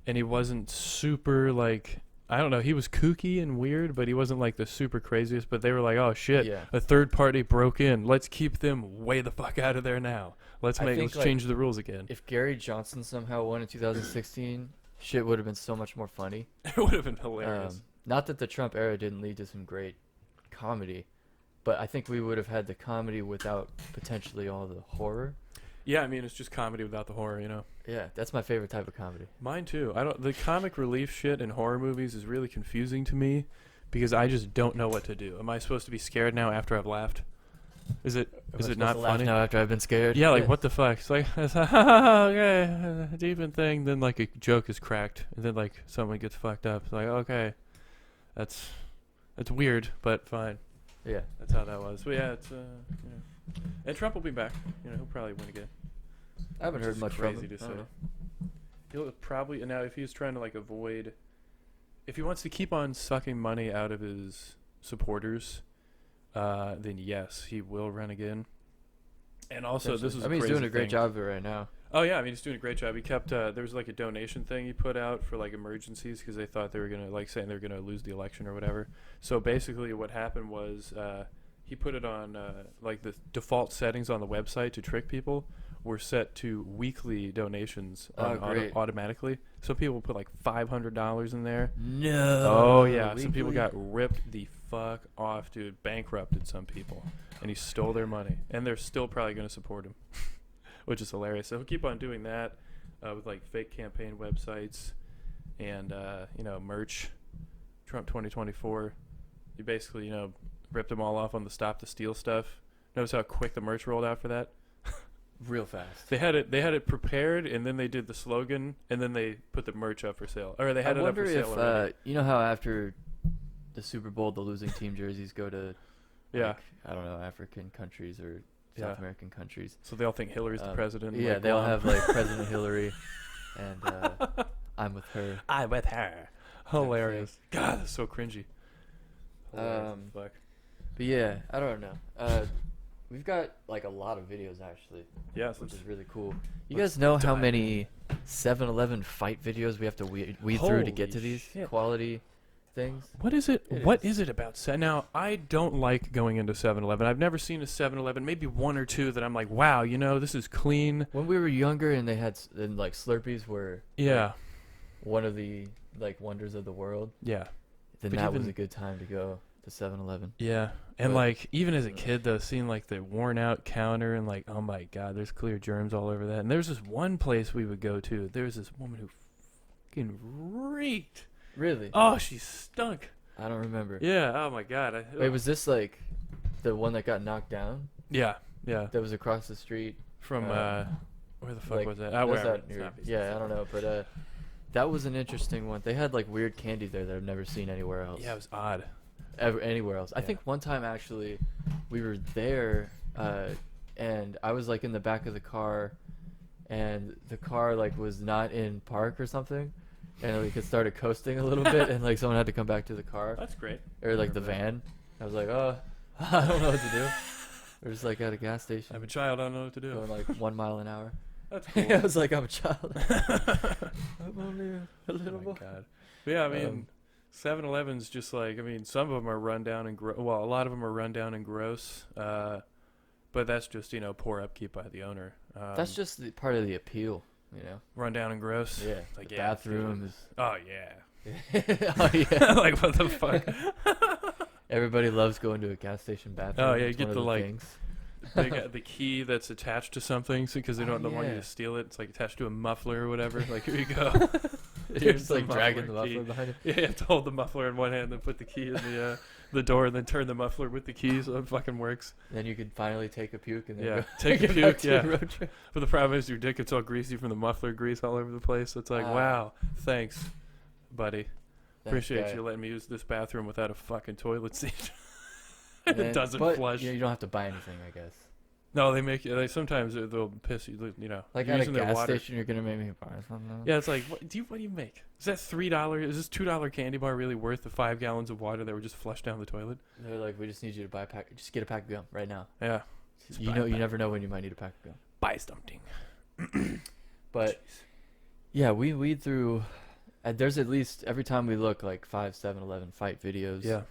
and he wasn't super, like, I don't know, he was kooky and weird, but he wasn't like the super craziest. But they were like, oh shit, Yeah. a third party broke in. Let's keep them way the fuck out of there now. Let's I think, like, change the rules again. If Gary Johnson somehow won in 2016, shit would have been so much more funny. It would have been hilarious. Not that the Trump era didn't lead to some great comedy, but I think we would have had the comedy without potentially all the horror. Yeah, I mean, it's just comedy without the horror, you know. Yeah, that's my favorite type of comedy. Mine too. The comic relief shit in horror movies is really confusing to me because I just don't know what to do. Am I supposed to be scared now after I've laughed? Is it not funny? Now after I've been scared. Yeah, like what the fuck? It's like okay, deep thing. Then like a joke is cracked, and then like someone gets fucked up. It's like okay, that's weird, but fine. Yeah. That's how that was. But yeah, it's and Trump will be back. You know, he'll probably win again. I haven't Which heard is much crazy from him. to I don't say. know. He'll probably now if he's trying to like avoid, if he wants to keep on sucking money out of his supporters, then yes, he will run again. And also, this is I mean, he's doing a great thing. job of it right now. Oh yeah, I mean he's doing a great job. He kept there was like a donation thing he put out for like emergencies because they thought they were gonna like saying they were gonna lose the election or whatever. So basically, what happened was he put it on like the default settings on the website to trick people were set to weekly donations Great. automatically. So people put like $500 in there. No. Oh yeah, some people weekly? got ripped the fuck off, dude. Bankrupted some people, and he stole their money, and they're still probably gonna support him. Which is hilarious. So he'll keep on doing that with like fake campaign websites and merch. Trump 2024. He basically ripped them all off on the Stop the Steal stuff. Notice how quick the merch rolled out for that. Real fast. They had it prepared, and then they did the slogan, and then they put the merch up for sale. Or they had it up for sale if already. you know how after the Super Bowl the losing team jerseys go to Yeah. I don't know, African countries or South American countries. So they all think Hillary's the president. Yeah, like they all Guam. have like President Hillary and I'm with her. I'm with her. Hilarious. God, that's so cringy. Hilarious as fuck. But yeah, I don't know. We've got like a lot of videos actually, Yes, which let's is really cool. You let's guys know how dive many 7-Eleven fight videos we have to weed through to get to Holy these shit. quality things? What is it? It What is. is it about? Now, I don't like going into 7-Eleven. I've never seen a 7-Eleven, maybe one or two that I'm like, wow, this is clean. When we were younger and they had and like Slurpees were Yeah, like, one of the like wonders of the world, yeah, then But that was even- a good time to go to 7-Eleven. yeah. And But- like, even as a kid, though, seeing like the worn out counter and like, oh my God, there's clear germs all over that. And there's this one place we would go to. There was this woman who fucking reeked. Really? Oh, she stunk. I don't remember. Yeah, oh my God. Wait, was this like the one that got knocked down? Yeah, yeah. That was across the street. From, where the fuck Like, was that? was Wherever. that It's near- not- yeah, I don't know, but that was an interesting one. They had like weird candy there that I've never seen anywhere else. Yeah, it was odd. Anywhere else. I Yeah. think one time actually, we were there, and I was like in the back of the car, and the car like was not in park or something, and like it started coasting a little bit, and like someone had to come back to the car That's great. or like the van. I was like, oh, I don't know what to do. We're just like at a gas station. I'm a child. I don't know what to do. Going like 1 mile an hour. That's cool. I was like, I'm a child. I'm only a little Oh my boy. God. But yeah, I mean, 7-Eleven's just like, I mean, some of them are run down and a lot of them are run down and gross. But that's just, poor upkeep by the owner. That's just part of the appeal, you know? run down and gross. Yeah. Like, The yeah, bathroom Oh yeah. is. Oh, yeah. Like what the fuck? Everybody loves going to a gas station bathroom. Oh, yeah, you It's get one of the, like, things. The key that's attached to something because they don't want you yeah. to steal it. It's like attached to a muffler or whatever. Like here you go. You're Here's just the like dragging the muffler key. muffler behind it. Yeah, you have to hold the muffler in one hand, then put the key in the door, and then turn the muffler with the key, so it fucking works. Then you can finally take a puke and then Yeah, go take a get back puke. to Yeah, your road trip. but the problem is your dick gets all greasy from the muffler grease all over the place. So it's like, Ah. wow, thanks, buddy. Thanks, Appreciate guy. you letting me use this bathroom without a fucking toilet seat. It doesn't but, flush. Yeah, you don't have to buy anything, I guess. No, they sometimes they'll piss you. You know, Like you're at a using their gas water. station, you're gonna make me buy something. Yeah, it's like, what do you make? Is that $3? Is this $2 candy bar really worth the 5 gallons of water that were just flushed down the toilet? They're like, we just need you to buy a pack. Just get a pack of gum right now. Yeah. You know, you never know when you might need a pack of gum. Buy something. But yeah, we weed through. There's at least every time we look like 5, 7, 11 fight videos. Yeah.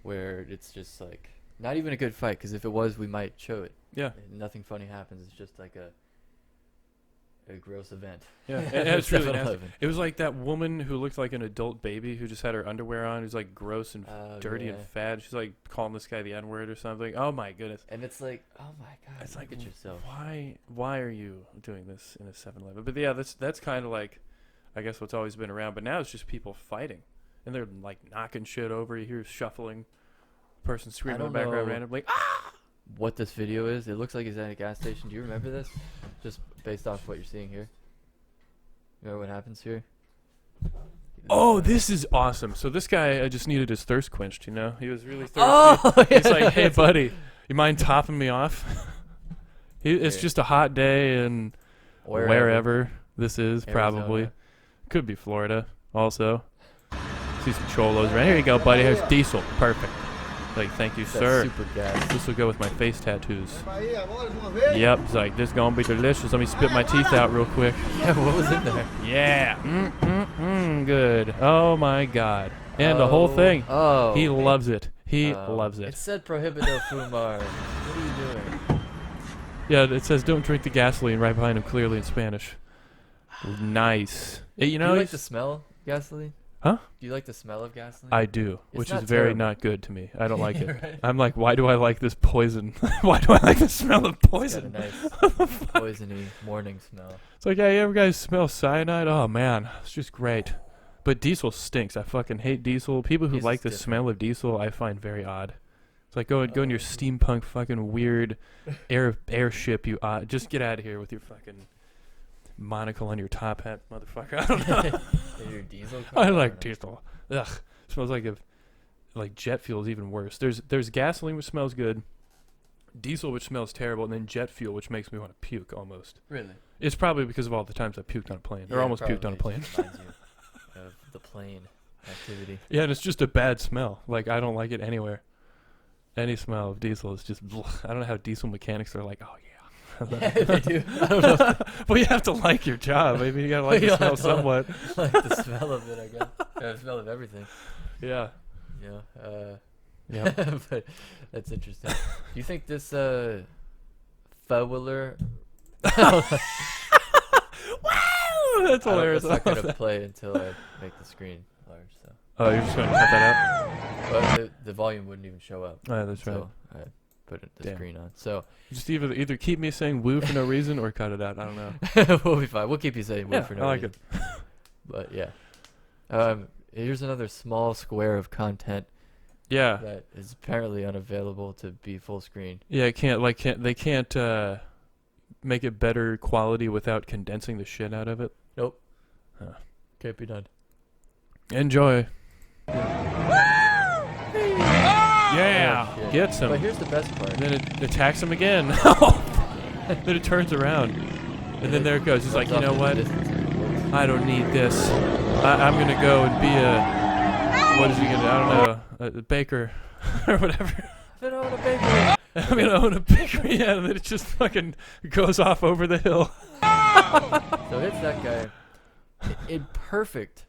Where it's just like not even a good fight, because if it was, we might show it. Yeah. And nothing funny happens. It's just like a gross event. Yeah. And it's really nasty. 7-Eleven. It was like that woman who looked like an adult baby who just had her underwear on, who's like gross and dirty yeah. and fat. She's like calling this guy the N-word or something. Oh my goodness. And it's like, oh my god, It's look like, at yourself. why are you doing this in a 7-Eleven? But yeah, that's kind of like, I guess what's always been around. But now it's just people fighting, and they're like knocking shit over. You hear shuffling, person screaming in the background know. randomly. Ah! What this video is? It looks like he's at a gas station. Do you remember this? Just based off what you're seeing here. You remember what happens here? Oh, this is awesome. So this guy just needed his thirst quenched. You know, he was really thirsty. Oh, He's like, hey buddy, you mind topping me off? It's Okay. just a hot day and wherever this is, probably. Arizona. Could be Florida also. See some cholos right here. You go, buddy. Here's diesel. Perfect. Like, thank you, That's sir. super gas. This will go with my face tattoos. Yep. It's like, this gonna be delicious. Let me spit my teeth out real quick. Yeah, what was in there? Yeah. Good. Oh my God. And the whole thing. Oh. He loves it. He loves It it. said prohibido fumar. What are you doing? Yeah, it says don't drink the gasoline right behind him, clearly in Spanish. Nice. You know, do you like he's- the smell of gasoline? Huh? Do you like the smell of gasoline? I do, It's which is not very terrible. not good to me. I don't like it. Right. I'm like, why do I like this poison? Why do I like the smell of It's poison? got a nice poisony morning smell. It's like, yeah, you ever guys smell cyanide? Oh man, it's just great. But diesel stinks. I fucking hate diesel. People who Diesel's like the different. smell of diesel, I find very odd. It's like go in your steampunk fucking weird airship. You just get out of here with your fucking monocle on your top hat, motherfucker. I don't know. Your diesel I car? like don't know. diesel. Ugh, smells like jet fuel is even worse. There's gasoline which smells good, diesel which smells terrible, and then jet fuel which makes me want to puke almost. Really? It's probably because of all the times I puked on a plane, or Yeah, almost puked on a probably. plane. Just reminds you of the plane activity. Yeah, and it's just a bad smell. Like I don't like it anywhere. Any smell of diesel is just. I don't know how diesel mechanics are like. Oh yeah. Yeah, they do. I don't know. Well, you have to like your job. Maybe you gotta like You the have smell to somewhat. Like the smell of it, I guess. Yeah, the smell of everything. Yeah. Yeah. Yeah. But that's interesting. Do you think this four-wheeler? Wow, that's hilarious. It's not gonna play until I make the screen large. So, Oh, you're just gonna cut that but the volume wouldn't even show up. out. Oh, that's right. So I put the Damn. screen on. So Just either keep me saying woo for no reason or cut it out. I don't know. we'll be fine. We'll keep you saying Yeah, for no I like reason. it. But yeah. Here's another small square of content Yeah. that is apparently unavailable to be full screen. Yeah, they can't make it better quality without condensing the shit out of it. Nope. Huh. Can't be done. Enjoy. Yeah. Oh, shit. Get some. But here's the best part. And then it attacks him again. Then it turns around. And then there it goes. He's like, you know what? I don't need this. I'm going to go and be what is he going to, I don't know, a baker or whatever. I don't want a bakery. I'm going to own a bakery. Yeah, and then it just fucking goes off over the hill. So hits that guy in perfect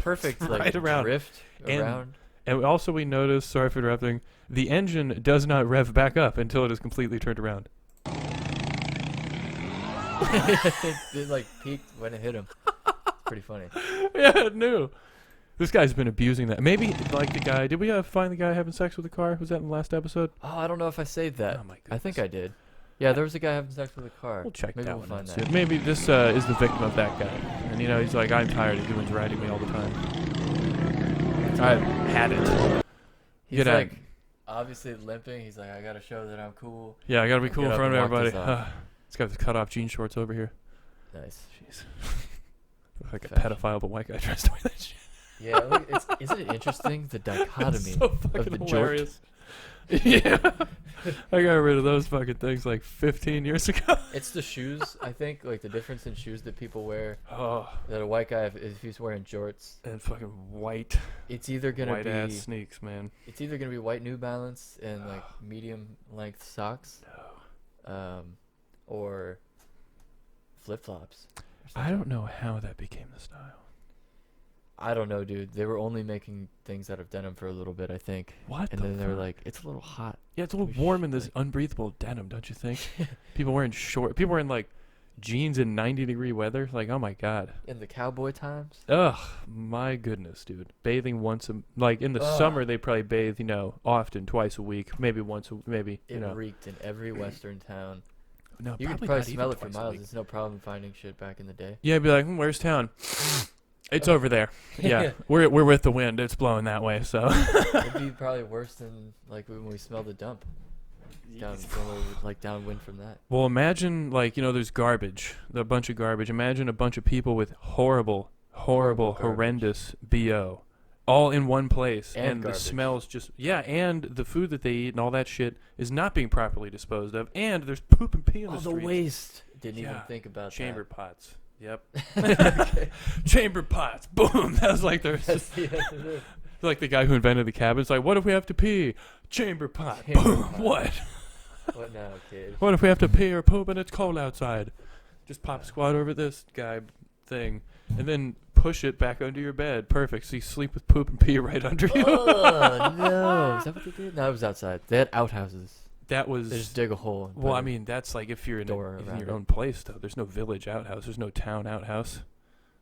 right like around. drift And- around. And also we noticed, sorry for interrupting, the engine does not rev back up until it is completely turned around. it like peaked when it hit him. Pretty funny. Yeah, it knew. This guy's been abusing that. Maybe like the guy, did we find the guy having sex with a car? Was that in the last episode? Oh, I don't know if I saved that. Oh my I think goodness. I did. Yeah, there was a guy having sex with a car. We'll check Maybe that we'll one. find and that. see. Maybe this is the victim of that guy. And you know, he's like, I'm tired of humans riding me all the time. I've had it. He's Get out. like obviously limping. He's like, I gotta show that I'm cool. Yeah, I gotta be Get cool in up front of and walk everybody. this off. This guy with cut off jean shorts over here. Nice. Jeez. Look like a Fashion. pedophile, but white guy tries to wear that shit. Yeah, look, isn't it interesting the dichotomy So fucking of the hilarious. Yeah. I got rid of those fucking things like 15 years ago. It's the shoes, I think, like the difference in shoes that people wear. Oh, That a white guy, if he's wearing jorts, and fucking white, it's either gonna white be ass sneaks, man. it's either gonna be white New Balance and like medium length socks, or flip flops. I don't know how that became the style. I don't know, dude. They were only making things out of denim for a little bit, I think. What And the then they were fuck? like, it's a little hot. Yeah, it's a little we warm should, in this like- unbreathable denim, don't you think? People wearing people wearing like jeans in 90-degree weather. Like, oh my god. In the cowboy times. Ugh, my goodness, dude. Bathing once like in the summer they probably bathe, often, twice a week, maybe once maybe, It reeked in every western town. No, You could probably probably not even smell it for twice a miles. week. It's no problem finding shit back in the day. Yeah, I'd be like, where's town? It's over there. Yeah, we're with the wind. It's blowing that way. So It'd be probably worse than like when we smelled the dump. Downwind from that. well, imagine there's garbage, a bunch of garbage. Imagine a bunch of people with horrible, Horrible garbage. horrendous BO, all in one place, And the garbage. smells just and the food that they eat and all that shit is not being properly disposed of, and there's poop and pee in the Oh, the streets. waste. Didn't even Yeah. think about Chamber pots. Yep. that. Chamber pots. Boom. That was like That's the end of it. like the guy who invented the cabin. It's like, what if we have to pee? Chamber pot. Chamber Boom. pot. What? What now, kid? What if we have to pee or poop and it's cold outside? Just pop squat over this guy thing and then push it back under your bed. Perfect. So you sleep with poop and pee right under you. Oh, no. Is that what they did? No, it was outside. They had outhouses. That was. They just dig a hole. And Well, put I a mean, that's like if you're in door in around your it. own place, though. There's no village outhouse. There's no town outhouse.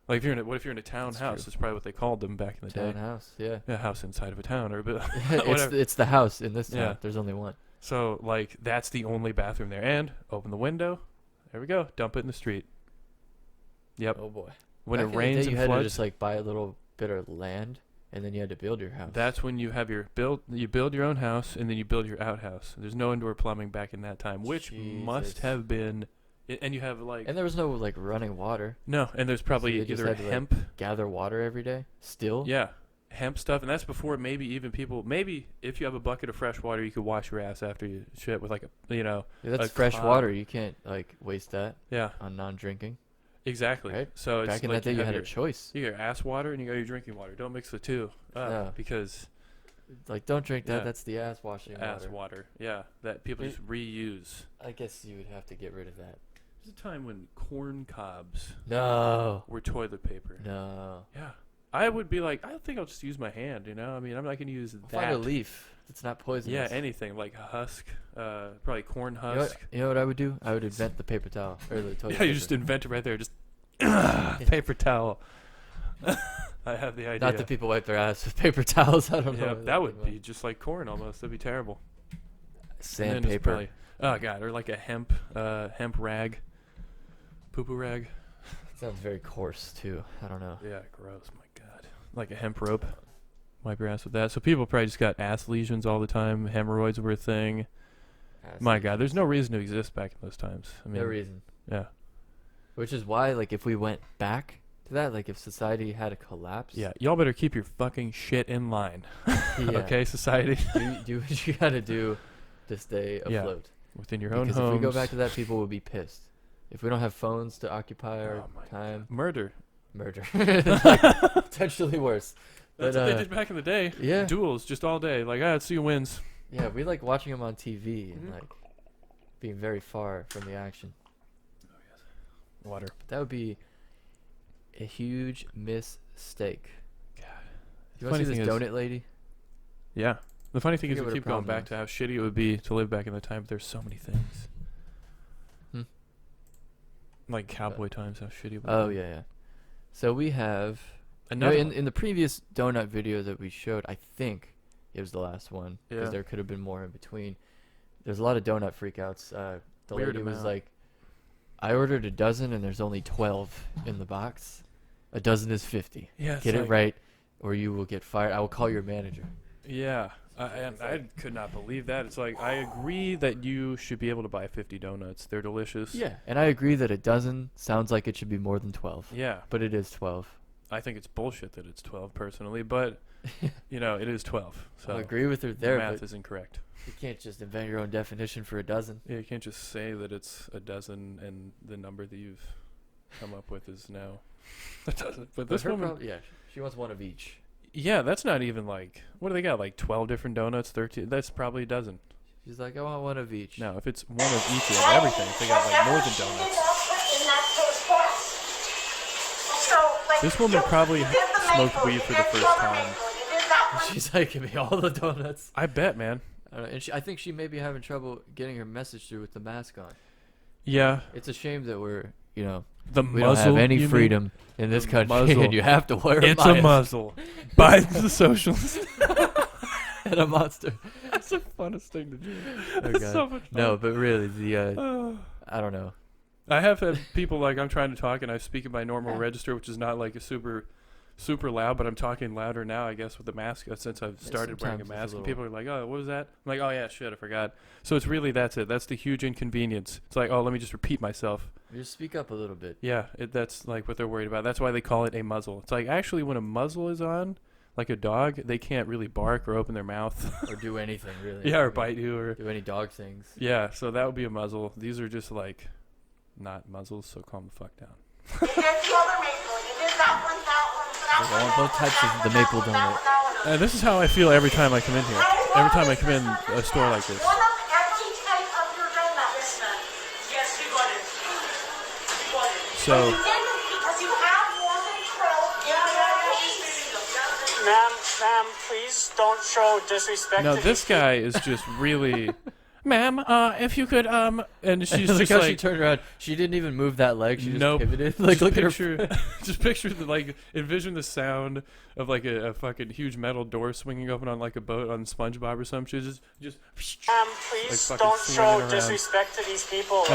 Like if you're in what if you're in a town That's house? true. That's probably what they called them back in the day. townhouse. Yeah. A house inside of a town or it's whatever. it's the house in this town. Yeah. There's only one. So like that's the only bathroom there. And open the window. There we go. Dump it in the street. Yep. Oh boy. When Back it in the rains day, and you had to floods, just like buy a little bit of land, and then you had to build your house. that's when you have you build your own house and then you build your outhouse. There's no indoor plumbing back in that time, which must Jesus. have been. And you have like And there was no like running water. no, and there's probably they just either had to, like, hemp. Gather water every day. Still. Yeah, hemp stuff, and that's before maybe even people. Maybe if you have a bucket of fresh water, you could wash your ass after you shit with like a Yeah, that's a fresh cloud. water. You can't like waste that Yeah, on non-drinking. exactly. Right? So it's Back in like that day, you have had a your, choice. you got your ass water and you got your drinking water. Don't mix the two up No. because Like, don't drink that. Yeah. That's the ass washing ass water. water. Yeah, that people It- just reuse. I guess you would have to get rid of that. There's a time when corn cobs No. were toilet paper. No. Yeah, I would be like, I think I'll just use my hand. I mean, I'm not gonna use that. Find a leaf. It's not poisonous. Yeah, anything like a husk, probably corn You know, husk. you know what I would do? I would invent the paper towel or the toilet Yeah, paper. you just invent it right there. Just paper towel. I have the idea. Not that people wipe their ass with paper towels. I don't know. Yeah, what that would thing be just like corn almost. That'd be terrible. was. And then just Sandpaper. probably- oh god, or like a hemp rag, poo-poo rag. Sounds very coarse too. I don't know. Yeah, gross. My god, like a hemp rope. Wipe your ass with that. So people probably just got ass lesions all the time. Hemorrhoids were a thing. My god, there's no reason to exist back in those times. I mean, No reason. yeah, Which is why, like, if we went back to that, like, if society had a collapse, yeah. Y'all better keep your fucking shit in line. yeah, Okay, society. do what you gotta do to stay Yeah. afloat. Within your own Because homes. if we go back to that, people would be pissed. If we don't have phones to occupy our Oh my time, murder. murder. It's like, potentially worse. That's But, what they did back in the day. yeah. Duels just all day. Like, let's see who wins. Yeah, we like watching them on TV and Mhm. like being very far from the action. Water. That would be a huge mistake. God. You want Funny to see thing this is- donut lady? Yeah. The funny thing is Forget we what her keep going problem back to how shitty it would be to live back in the time, but there's so many things. Hmm. Like cowboy times, how shitty it would Oh be. yeah, yeah. So we have Another in the previous donut video that we showed, I think it was the last one because Yeah. there could have been more in between. There's a lot of donut freakouts. The Weird lady was amount. like, "I ordered a dozen and there's only 12 in the box. A dozen is 50. Yeah, it's Get it like- right, or you will get fired. I will call your manager." Yeah. And I could not believe that. It's like, I agree that you should be able to buy 50 donuts. They're delicious. Yeah, and I agree that a dozen sounds like it should be more than 12, Yeah. but it is 12. I think it's bullshit that it's 12 personally, but it is 12. So I agree with her the there, math but is incorrect. you can't just invent your own definition for a dozen. Yeah, you can't just say that it's a dozen and the number that you've come up with is now a dozen. But this her woman, she wants one of each. yeah, that's not even like, what do they got? Like 12 different donuts, 13? That's probably a dozen. She's like, I want one of each. No, if it's one of each of everything, if they got like more than donuts. This woman probably smoked weed for the first time. She's like, give me all the donuts. I bet, man. I don't know, and I think she may be having trouble getting her message through with the mask on. Yeah. It's a shame that we're, The we muzzle. don't have any you mean? freedom in this The country, muzzle. and you have to wear a It's mask a muzzle. By the socialists. and a monster. That's the funnest thing to do. Oh, It's God. so much fun. No, but really, the Oh. I don't know. I have had people like I'm trying to talk and I speak in my normal register, which is not like a super loud, but I'm talking louder now, I guess, with the mask since I've started wearing a sometimes it's a mask. And little- people are like, "Oh, what was that?" I'm like, "Oh yeah, shit, I forgot." So it's really that's it. That's the huge inconvenience. It's like, oh, let me just repeat myself. You just speak up a little bit. Yeah, that's like what they're worried about. That's why they call it a muzzle. It's like actually when a muzzle is on, like a dog, they can't really bark or open their mouth. Or do anything, really. Yeah, I or mean, bite you or do any dog things. yeah. So that would be a muzzle. These are just like not muzzles. So calm the fuck down. I want both types of the maple donut. This is how I feel every time I come in here. Every time I come in a store like this. One of every type of your donuts. Yes, you got it. You got it. So You didn't because you have more than 12. Ma'am, please don't show disrespect. now to this these guy is just really, ma'am. If you could and she's Look just how she like. turned around. She didn't even move that leg. She just Nope. pivoted. Like, Just look at her. picture, just picture envision the sound of like a fucking huge metal door swinging open on like a boat on SpongeBob or something. She's just Ma'am, please Like fucking don't swinging show around. disrespect to these people.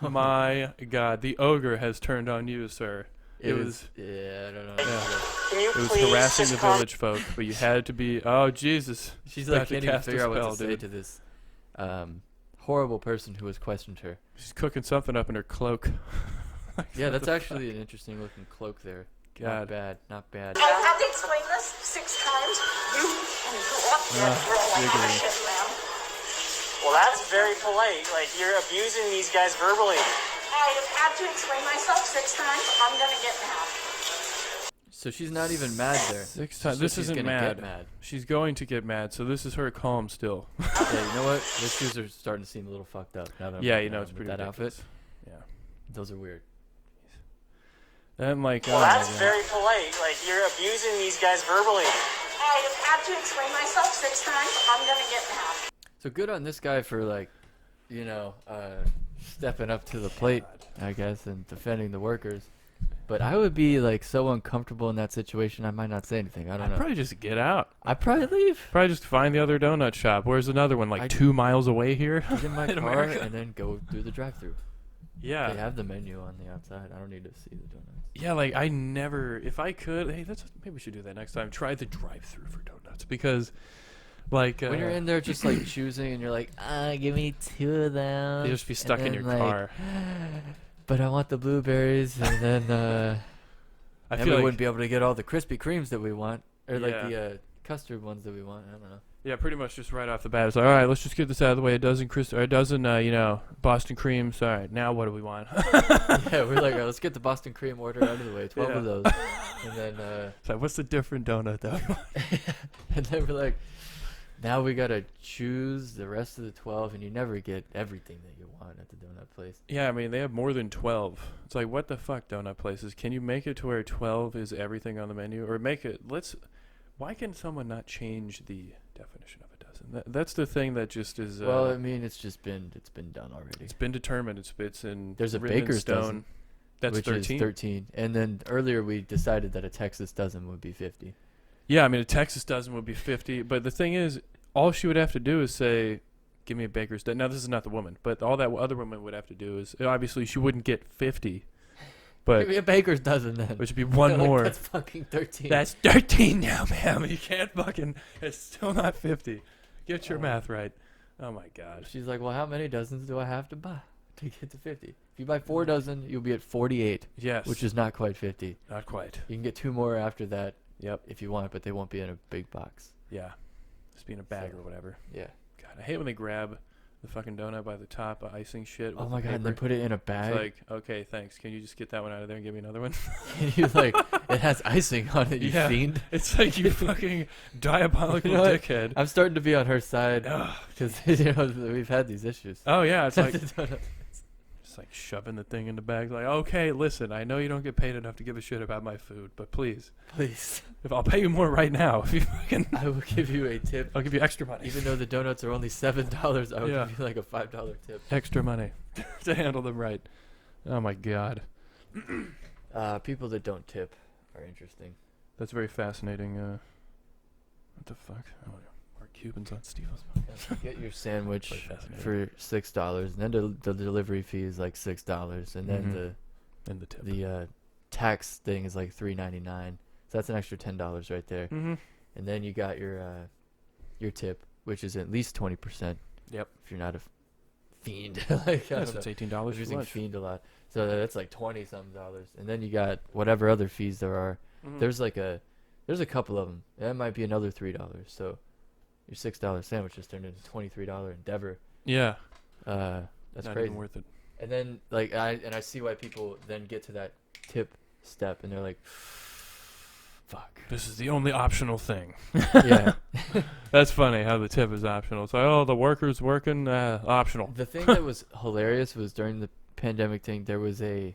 my God, the ogre has turned on you, sir. It was Yeah, I don't know. Can you it was please harassing just the calm village folk, but you had to be. Oh Jesus, She's about like, to can't even cast a figure out what spell, to say dude. to this horrible person who has questioned her. She's cooking something up in her cloak. Yeah, that's actually an interesting looking cloak there. Not God. bad, not bad. I had to explain this 6 times. You can go up there and throw like giggling. shit, ma'am. Well, that's very polite. Like, you're abusing these guys verbally. I have had to explain myself 6 times. I'm gonna get mad. So she's not even mad there. 6 times. So This she's isn't gonna mad. get mad. She's going to get mad. So this is her calm still. Yeah, you know what? Those shoes are starting to seem a little fucked up. Now that I'm Yeah, looking you know at it's them pretty with that ridiculous. outfit. Yeah. Those are weird. And like, Well, oh my that's God. very polite. Like, you're abusing these guys verbally. I have had to explain myself 6 times. I'm gonna get mad. So good on this guy for like, stepping up to the plate, I guess, and defending the workers. But I would be like so uncomfortable in that situation. I might not say anything. I don't I'd know. probably just get out. I'd probably leave. Probably just find the other donut shop. Where's another one? Like I- 2 miles away here. Get in my In car America. and then go through the drive-through. Yeah. They have the menu on the outside. I don't need to see the donuts. Yeah, like I never, if I could, hey, maybe we should do that next time. Try the drive-through for donuts because, like, When you're in there just like choosing and you're like, give me 2 of them. you just be stuck and in your then, like, car. But I want the blueberries, and then I and feel we like, wouldn't be able to get all the Krispy Kremes that we want, or like Yeah. the custard ones that we want. I don't know. yeah, pretty much just right off the bat. It's like, all right, let's just get this out of the way. A dozen Boston creams. All right, now what do we want? Yeah, we're like, let's get the Boston cream order out of the way, 12 of Yeah. those, and then It's like, what's the different donut though? and then we're like, now we gotta choose the rest of the 12, and you never get everything that you want at the donut place. Yeah, I mean they have more than 12. It's like, what the fuck, donut places? Can you make it to where 12 is everything on the menu, or make it? Why can someone not change the definition of a dozen? That's the thing that just is. Well, I mean, it's been done already. It's been determined. It's in. There's a written in baker's stone. dozen, That's which 13. is 13, and then earlier we decided that a Texas dozen would be 50. Yeah, I mean a Texas dozen would be 50, but the thing is, all she would have to do is say, "Give me a baker's dozen." Now this is not the woman, but all that other woman would have to do is obviously she wouldn't get 50, but Give me a baker's dozen then. which would be one Like, more. That's fucking 13. That's 13 now, ma'am. You can't fucking. It's still not 50. Get your math right. Oh my God. She's like, well, how many dozens do I have to buy to get to 50? If you buy 4 dozen, you'll be at 48, Yes. which is not quite 50. not quite. You can get 2 more after that. Yep. if you want, but they won't be in a big box. Yeah. Just be in a bag So, or whatever. Yeah. God, I hate when they grab the fucking donut by the top, icing shit. Oh with my the god, and they paper. put it in a It's bag. like, okay, thanks. Can you just get that one out of there and give me another one? And you like, it has icing on it, you Yeah. fiend. It's like you fucking diabolical You know what? dickhead. I'm starting to be on her side Ugh. because we've had these issues. Oh yeah, it's like Donut. just like shoving the thing in the bag. Like, okay, listen, I know you don't get paid enough to give a shit about my food, but please, Please, if I'll pay you more right now, if you fucking, I will give you a tip. I'll give you extra money. Even though the donuts are only $7, I will Yeah. give you like a $5 tip. Extra money to handle them right. Oh my god, People that don't tip are interesting. that's very fascinating. What the fuck? Oh, are Cubans on Steve's? Get your sandwich Quite fascinating. for $6, and then the delivery fee is like $6, and then Mhm. And the tip. the tax thing is like $3.99. So that's an extra $10 right there. Mm-hmm. And then you got your tip, which is at least 20%. Yep. If you're not a fiend, like I Yes, don't know. it's $18 I'm for using lunch. fiend a lot, so that's like $20-something. And then you got whatever other fees there are. Mhm. There's a couple of them. That might be another $3. So your $6 sandwich just turned into $23 endeavor. Yeah, That's not crazy. even worth it. And then I see why people then get to that tip step and they're like, fuck. This is the only optional thing. Yeah. That's funny how the tip is optional. It's like, oh, the worker's working, optional. The thing that was hilarious was during the pandemic thing, there was a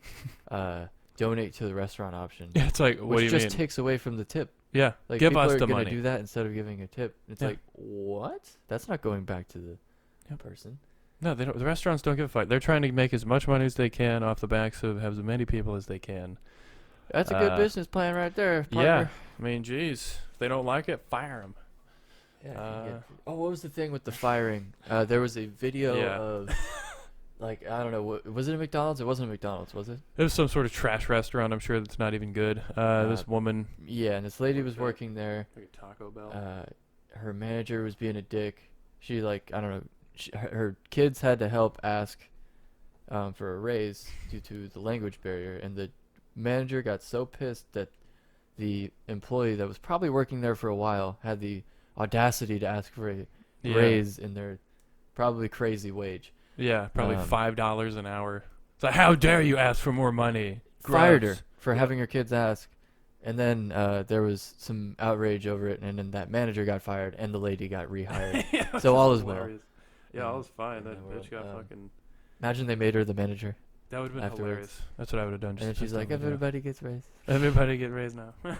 donate to the restaurant option, Yeah, it's like, what do which you just mean? takes away from the tip. Yeah, Like give people us are the gonna money. do that instead of giving a tip. It's Yeah. like, what? That's not going back to the Yep. person. No, they don't. The restaurants don't give a fuck. They're trying to make as much money as they can off the backs of as many people as they can. That's a good business plan right there, partner. Yeah, I mean, geez, if they don't like it, fire them. Yeah, you get- oh, what was the thing with the firing? There was a video Yeah. of, like, I don't know, was it a McDonald's? It wasn't a McDonald's, was it? It was some sort of trash restaurant. I'm sure that's not even good. This woman, Yeah, and this lady was working there. like a Taco Bell. Her manager was being a dick. She, like, I don't know, her kids had to help ask for a raise due to the language barrier, and the manager got so pissed that the employee that was probably working there for a while had the audacity to ask for a Yeah. raise in their probably crazy wage. Yeah, probably um, $5 an hour. So how dare you ask for more money? Fired her Gross. for having her kids ask. And then there was some outrage over it, and then that manager got fired, and the lady got rehired. Yeah, So this all is is well. hilarious. Yeah, all is fine. in That the world. bitch got fucking. Imagine they made her the manager, That would have been afterwards. hilarious. That's what I would have done. and then Just she's like, pissed on the guy. everybody gets raised. Everybody get raised now. Oh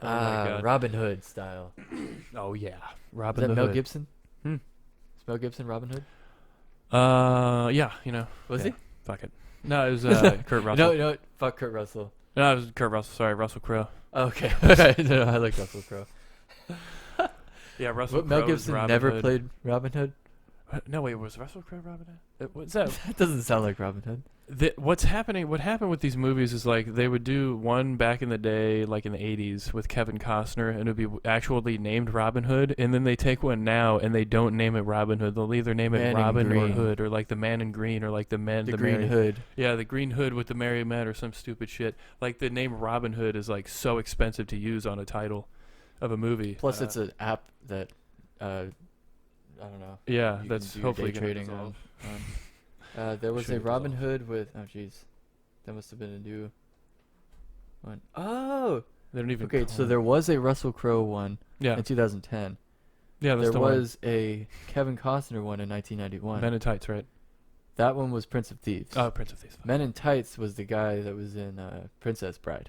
my god. Robin Hood style. Oh yeah, Is Robin that the Mel Hood. Gibson? Hmm. Is Mel Gibson Robin Hood? Yeah, you know. Was yeah, he? Fuck it. No, it was Kurt Russell. No, no, fuck Kurt Russell. No, it was Kurt Russell. Sorry, Russell Crowe. Okay, no, I like Russell Crowe. Yeah, Russell What, Mel Crowe is Gibson Robin never Hood. played Robin Hood? No, wait, was Russell Crowe Robin Hood? What's that? That doesn't sound like Robin Hood. What happened with these movies is like they would do one back in the day, like in the 80s with Kevin Costner, and it would be actually named Robin Hood, and then they take one now and they don't name it Robin Hood. They'll either name it Man in Robin or Green. Hood, or like the Man in Green, or like the Green Merry- Hood. Yeah, the Green Hood with the Merry Men or some stupid shit. Like the name Robin Hood is like so expensive to use on a title of a movie. Plus, it's an app that, I don't know. yeah, you that's can do your hopefully day gonna trading dissolve. on. There was Should a Robin dissolve. Hood with, oh jeez, that must have been a new one. Oh, They don't even. okay. call So it- there was a Russell Crowe one Yeah, in 2010. yeah, that's There the one. was a Kevin Costner one in 1991. Men in Tights, right? That one was Prince of Thieves. Oh, Prince of Thieves. Men in Tights was the guy that was in Princess Bride,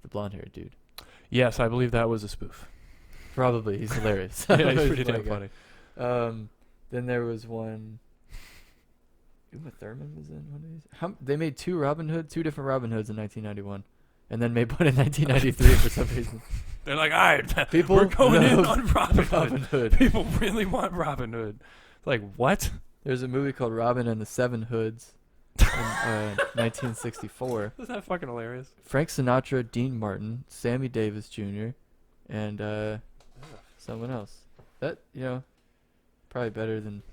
the blonde-haired dude. Yes, I believe that was a spoof. Probably, he's hilarious. Yeah, he's He's pretty a damn funny funny. guy. Then there was one. Uma Thurman was in one of these. They made two different Robin Hoods in 1991, and then made one in 1993 for some reason. They're like, all right, People we're going in love on Robin Hood. Robin Hood. People really want Robin Hood. Like, what? There's a movie called Robin and the Seven Hoods in 1964. Isn't that fucking hilarious? Frank Sinatra, Dean Martin, Sammy Davis Jr., and someone else. That, probably better than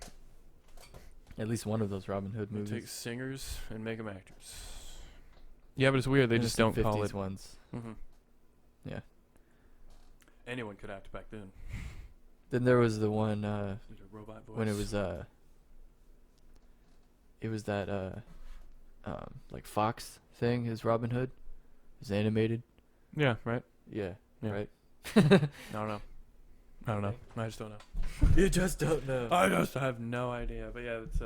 at least one of those Robin Hood They movies. take singers and make them actors. Yeah, but it's weird. They just don't call it. ones. Mhm. anyone could act back then. Then there was the one Did a robot voice. when it was that like Fox thing, his Robin Hood, it was animated. Yeah, right. Yeah, Yeah. right. I don't know. I just don't know. You just don't know. I just have no idea. But yeah, it's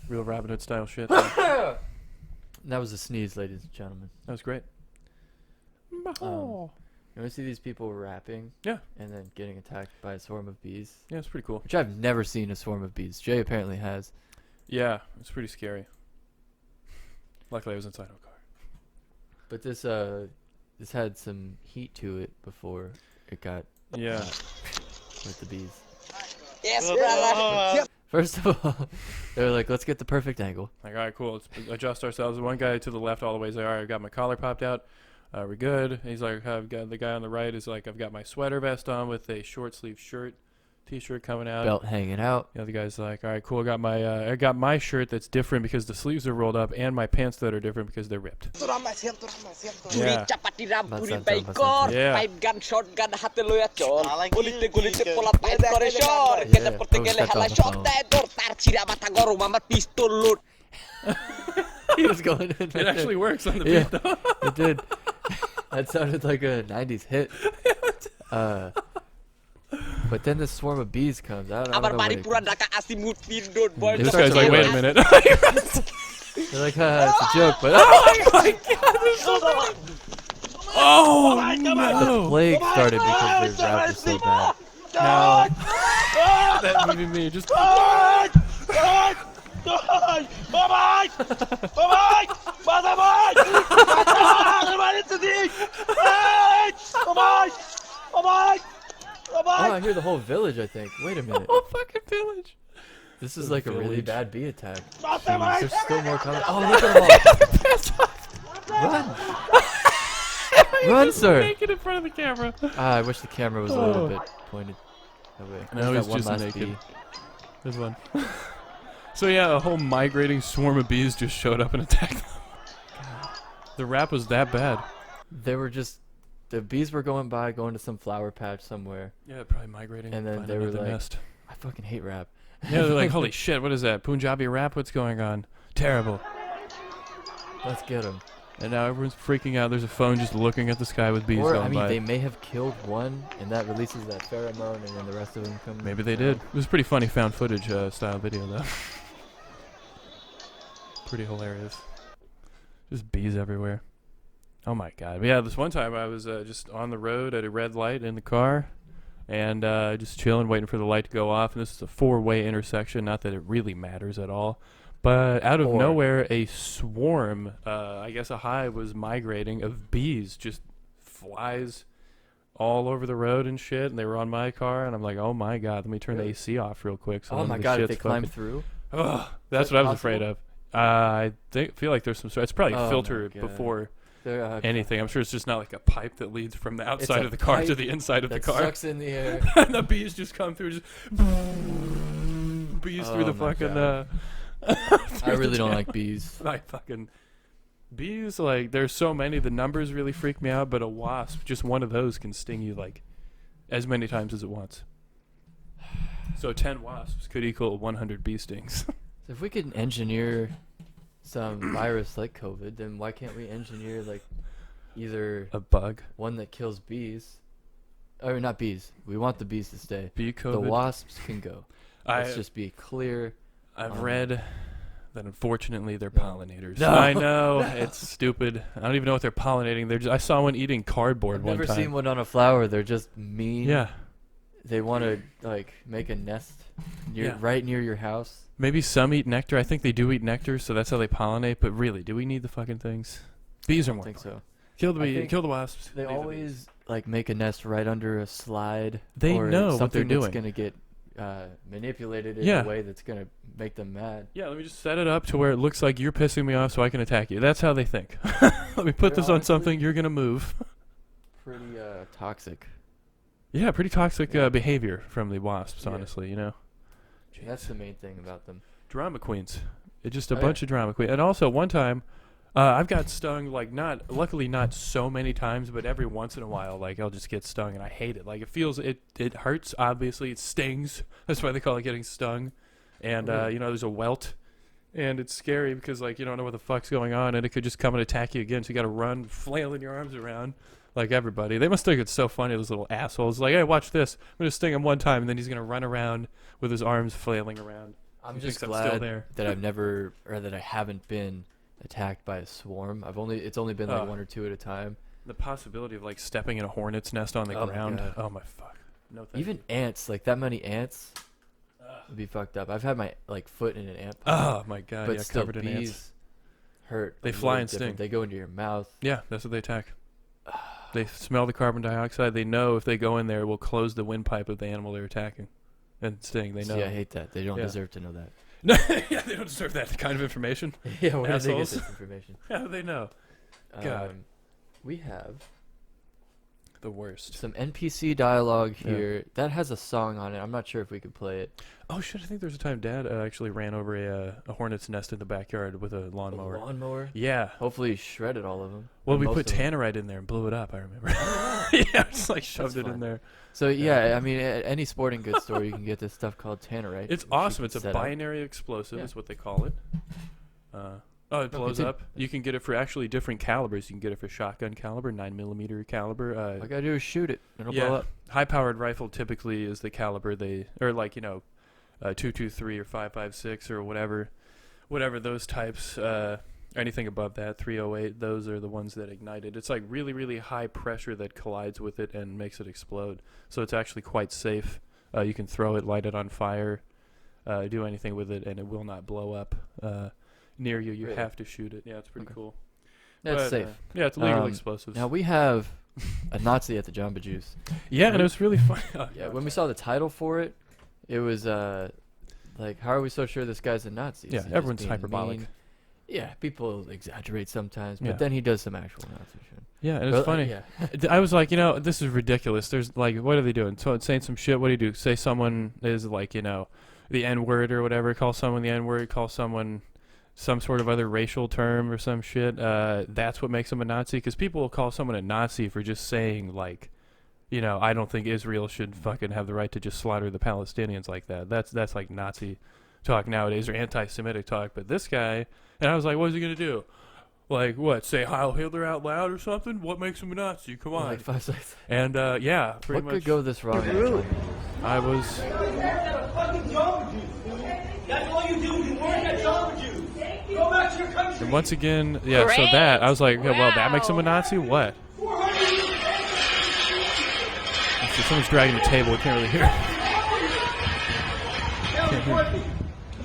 real Robin Hood style shit. That was a sneeze, ladies and gentlemen. That was great. You ever see these people rapping? Yeah. And then getting attacked by a swarm of bees? Yeah, it's pretty cool. Which I've never seen a swarm of bees. Jay apparently has. Yeah, it's pretty scary. Luckily, I was inside a car. But this had some heat to it before it got Yeah. with the bees. Yes, brother. First of all, they were like, let's get the perfect angle. Like, all right, cool. Let's adjust ourselves. One guy to the left all the way is like, all right, I got my collar popped out. We're good. He's like, I've got the guy on the right is like, I've got my sweater vest on with a short sleeve shirt, t-shirt coming out. Belt hanging out. The other guy's like, all right, cool. I got my shirt that's different because the sleeves are rolled up, and my pants that are different because they're ripped. Yeah. Chapati ram, puri Basanta, baikor, basanta. Yeah. pipe gun, shotgun, hate loya chor. Gulite gulite pola pipe kore shor. Yeah, Kete porte who's gele that hala on the shot phone? tay dor tar chira mata gorum amar pistol load. He was going in. It actually works on the Yeah. beat, though. It did. That sounded like a 90s hit. But then the swarm of bees comes out. I don't Amar know bari what pura it- daka asimut pindot boy. This Starts guy's like, to wait a realize- minute. They're like, it's a joke, but Oh, the no. plague started because their rap was so bad. No. That would be me. Just. Oh, I hear the whole village, I think. Wait a minute. whole fucking village. This is like a really village. bad bee attack. Jeez, there's still more coming. Oh, look at them all. Run. Run, sir. Naked in front of the camera. I wish the camera was a little bit pointed that way. No, There's he's that one just last naked. bee. There's one. So yeah, a whole migrating swarm of bees just showed up and attacked them. The rap was that bad. They were just, the bees were going by, going to some flower patch somewhere. Yeah, probably migrating. And then find they were another like- nest. I fucking hate rap. Yeah, they're like, holy shit, what is that? Punjabi rap? What's going on? Terrible. Let's get them. And now everyone's freaking out. There's a phone just looking at the sky with bees Or, going I mean, by. they may have killed one, and that releases that pheromone, and then the rest of them come. Maybe they did. It was pretty funny found footage style video, though. Pretty hilarious. Just bees everywhere. Oh my god. But yeah, this one time I was just on the road at a red light in the car, and just chilling, waiting for the light to go off. And this is a 4-way intersection. Not that it really matters at all. But out of Four. nowhere, a swarm, I guess a hive, was migrating of bees. Just flies all over the road and shit. And they were on my car, and I'm like, oh my god, let me turn the AC off real quick. So Oh none my of the god, if shit's they climb fucking- through? Ugh, that's that what I was afraid possible? of. I feel like there's some sort. It's probably Oh my filtered God. before They're, anything. I'm sure it's just not like a pipe that leads from the outside a of the car to pipe the inside of the that car. sucks in the air. And the bees just come through, just bees through Oh the my fucking. God. I really don't like bees. Like fucking bees. Like there's so many. The numbers really freak me out. But a wasp, just one of those, can sting you like as many times as it wants. So 10 wasps could equal 100 bee stings. So if we could engineer some virus like COVID, then why can't we engineer like either A bug. one that kills bees, or not bees? We want the bees to stay. Bee The COVID. wasps can go. Let's just be clear. I've read that unfortunately they're No. pollinators. No. I know it's stupid. I don't even know what they're pollinating. They're just, I saw one eating cardboard I've one never time. seen one on a flower. They're just mean. Yeah, They want to like make a nest Yeah. right near your house. maybe some eat nectar. I think they do eat nectar, so that's how they pollinate. But really, do we need the fucking things? Bees are I more. think so. Kill the I bee. think Kill the wasps. They leave the bees. always like make a nest right under a slide. They or know what they're something doing. that's gonna get manipulated in Yeah. a way that's gonna make them mad. Yeah, let me just set it up to where it looks like you're pissing me off, so I can attack you. That's how they think. Let me put They're this on honestly- something. You're gonna move. Pretty toxic. Yeah, pretty toxic Yeah. behavior from the wasps. Yeah. Honestly, you know. That's the main thing about them. Drama queens. It's just a Oh, bunch of drama queens. And also, one time, I've got stung luckily not so many times, but every once in a while, like I'll just get stung and I hate it. Like it hurts. Obviously, it stings. That's why they call it getting stung. And there's a welt, and it's scary because like you don't know what the fuck's going on, and it could just come and attack you again. So you got to run, flailing your arms around like everybody. They must think it's so funny. Those little assholes. Like, hey, watch this. I'm gonna sting him one time, and then he's gonna run around with his arms flailing around. I'm He just thinks I'm still glad there. that I haven't been attacked by a swarm. It's only been like one or two at a time. The possibility of like stepping in a hornet's nest on the Oh my ground. God. Oh my fuck. No thank Even you. ants, like that many ants, would be fucked up. I've had my like foot in an ant Oh my god. but Yeah, still covered in bees ants. hurt. They a fly little and different. sting. They go into your mouth. Yeah, that's what they attack. They smell the carbon dioxide. They know if they go in there, it will close the windpipe of the animal they're attacking, and sting. They know. See, I hate that. They don't Yeah. deserve to know that. No, yeah, they don't deserve that kind of information. Yeah, where did they get Assholes. this information? How do they know? God. We have The worst. some NPC dialogue Yeah. here that has a song on it. I'm not sure if we could play it. Oh shit! I think there's a time Dad actually ran over a hornet's nest in the backyard with a lawnmower. A lawnmower? Yeah. Hopefully he shredded all of them. Well, Or we most put of 'em. tannerite in there and blew it up. I remember. Yeah, just like shoved it fun. in there. So yeah, I mean, at any sporting goods store, you can get this stuff called tannerite. It's which you awesome. can It's a set up. binary explosive, Yeah. is what they call it. It blows continue. up. You can get it for actually different calibers. You can get it for shotgun caliber, 9mm caliber. All I gotta do is shoot it. It'll yeah, blow up. high-powered rifle typically is the caliber or like 223 or 5.56 or whatever those types. Anything above that, 308, those are the ones that ignite it. It's like really, really high pressure that collides with it and makes it explode. So it's actually quite safe. You can throw it, light it on fire, do anything with it, and it will not blow up near you. You Really? have to shoot it. Yeah, it's pretty Okay. cool. That's But, safe. yeah, it's legal Um, explosives. Now we have a Nazi at the Jamba Juice. Yeah, and it was really fun. Yeah, when we saw the title for it, it was like, how are we so sure this guy's a Nazi? Is Yeah, he just everyone's being hyperbolic. mean? Yeah, people exaggerate sometimes, but Yeah. then he does some actual Nazi shit. Yeah, and it's Well, funny. Yeah. I was like, this is ridiculous. There's like, what are they doing? So saying some shit. What do you do? Say someone is like, the N-word or whatever. Call someone the N-word. Call someone some sort of other racial term or some shit. That's what makes them a Nazi. Because people will call someone a Nazi for just saying like, I don't think Israel should fucking have the right to just slaughter the Palestinians like that. That's like Nazi talk nowadays, or anti-Semitic talk. But this guy, and I was like, what is he gonna do? Like what? Say Heil Hitler out loud or something? What makes him a Nazi? Come on. Like 5 seconds. And yeah, pretty What much. could go this wrong? at a Jamba Juice? I was. That's all you do. You work at Jamba Juice. Go back to your country. And once again, yeah. So that I was like, yeah, well, that makes him a Nazi. What? So someone's dragging the table. We can't really hear.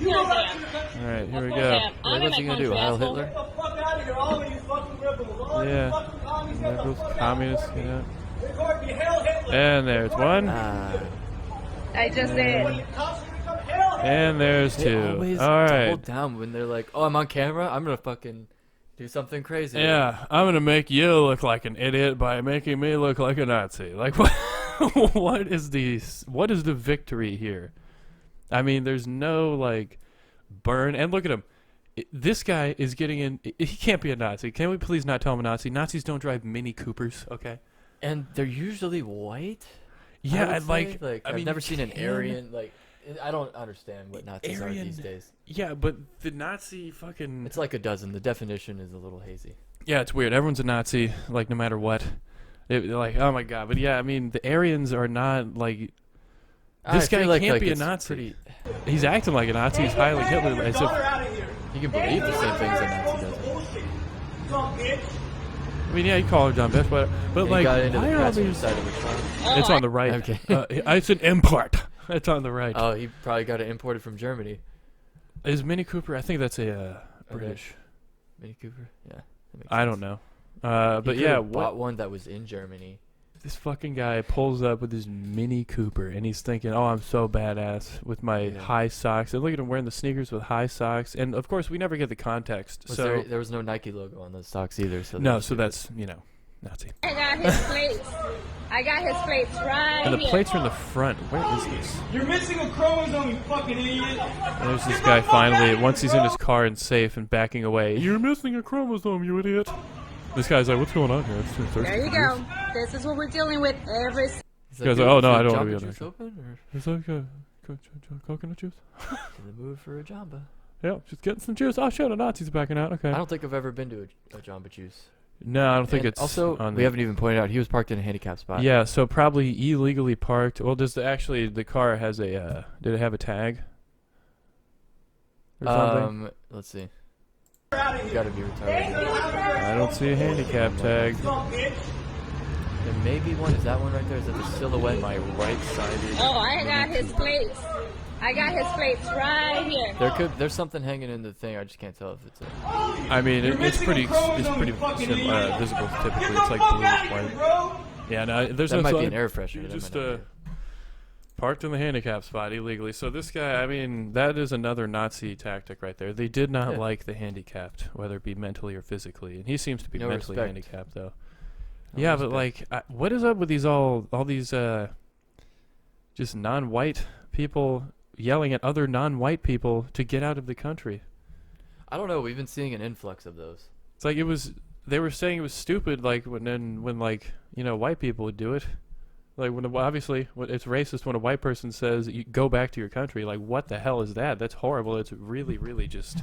All right, here we go. Like, what's he gonna do? Heil Hitler? Get the fuck out of here, all of you fucking rebels. All you Yeah. fucking communists, get the Liberals, fuck out communists, of here. Record me, Hail Hitler. And there's one. I just did. When you cops are gonna come, Hail Hitler. And there's They two. always All right. double down when they're like, "Oh, I'm on camera. I'm gonna fucking do something crazy." Yeah, I'm gonna make you look like an idiot by making me look like a Nazi. Like, what? What is the victory here? I mean, there's no like burn. And look at him. This guy is getting in. He can't be a Nazi. Can we please not tell him a Nazi? Nazis don't drive Mini Coopers. Okay. And they're usually white. Yeah, I I'd would like. say. I I've mean, never you seen an can- Aryan like. I don't understand what Nazis are these days. Yeah, but the Nazi fucking. It's like a dozen. The definition is a little hazy. Yeah, it's weird. Everyone's a Nazi, like no matter what. Like, oh my god. But yeah, I mean, the Aryans are not like. This I feel guy can't be a it's Nazi. Pretty, He's acting like a Nazi. He's highly Hitler. As if, you can believe the same things a Nazi does. I mean, yeah, you call her dumb bitch, but He like, got into the why are all passenger these? side of the car. It's on the right. Okay. It's an import. It's on the right. Oh, he probably got it imported from Germany. Is Mini Cooper? I think that's a British. Mini Cooper. Yeah. that makes I don't sense. know. He But could've yeah, bought one that was in Germany. this fucking guy pulls up with his Mini Cooper, and he's thinking, "Oh, I'm so badass with my Yeah. high socks." And look at him wearing the sneakers with high socks. And of course, we never get the context. Was so there was no Nike logo on those socks either. So no, that's so stupid. that's Nazi. I got his plates. I got his plates right And the here. plates are in the front. Where is this? You're missing a chromosome, you fucking idiot. There's this guy finally, once he's in his car and safe and backing away. You're missing a chromosome, you idiot. This guy's like, what's going on here? There you go. This is what we're dealing with every. This guy's like, oh no, I don't want to be on juice that. open, It's like coconut juice. or in the mood for a Jamba? Yeah, just getting some juice. Oh shit, the Nazis are backing out. Okay. I don't think I've ever been to a Jamba Juice. No, I don't think And it's also, on we haven't even pointed out he was parked in a handicapped spot. Yeah, so probably illegally parked. Well, the car has a did it have a tag? Or something? Let's see. You gotta be retarded. I don't see a handicap tag. There may be one. Is that one right there? Is that the silhouette? My right side. Oh, I got his plates. I got his plates right here. There's something hanging in the thing. I just can't tell if it's a. I mean, it's pretty visible typically. It's like blue with white. Yeah, no, there's That no might be sign. an air freshener. You that just might not be. parked in the handicap spot illegally. So this guy, I mean, that is another Nazi tactic right there. They did not like the handicapped, whether it be mentally or physically, and he seems to be No mentally respect. handicapped though. No Yeah, but respect. like, what is up with these all these just non-white people yelling at other non-white people to get out of the country? I don't know. We've been seeing an influx of those. It's like they were saying it was stupid, like when like, you know, white people would do it. Like obviously it's racist when a white person says you go back to your country. Like, what the hell is that? That's horrible. It's really, really just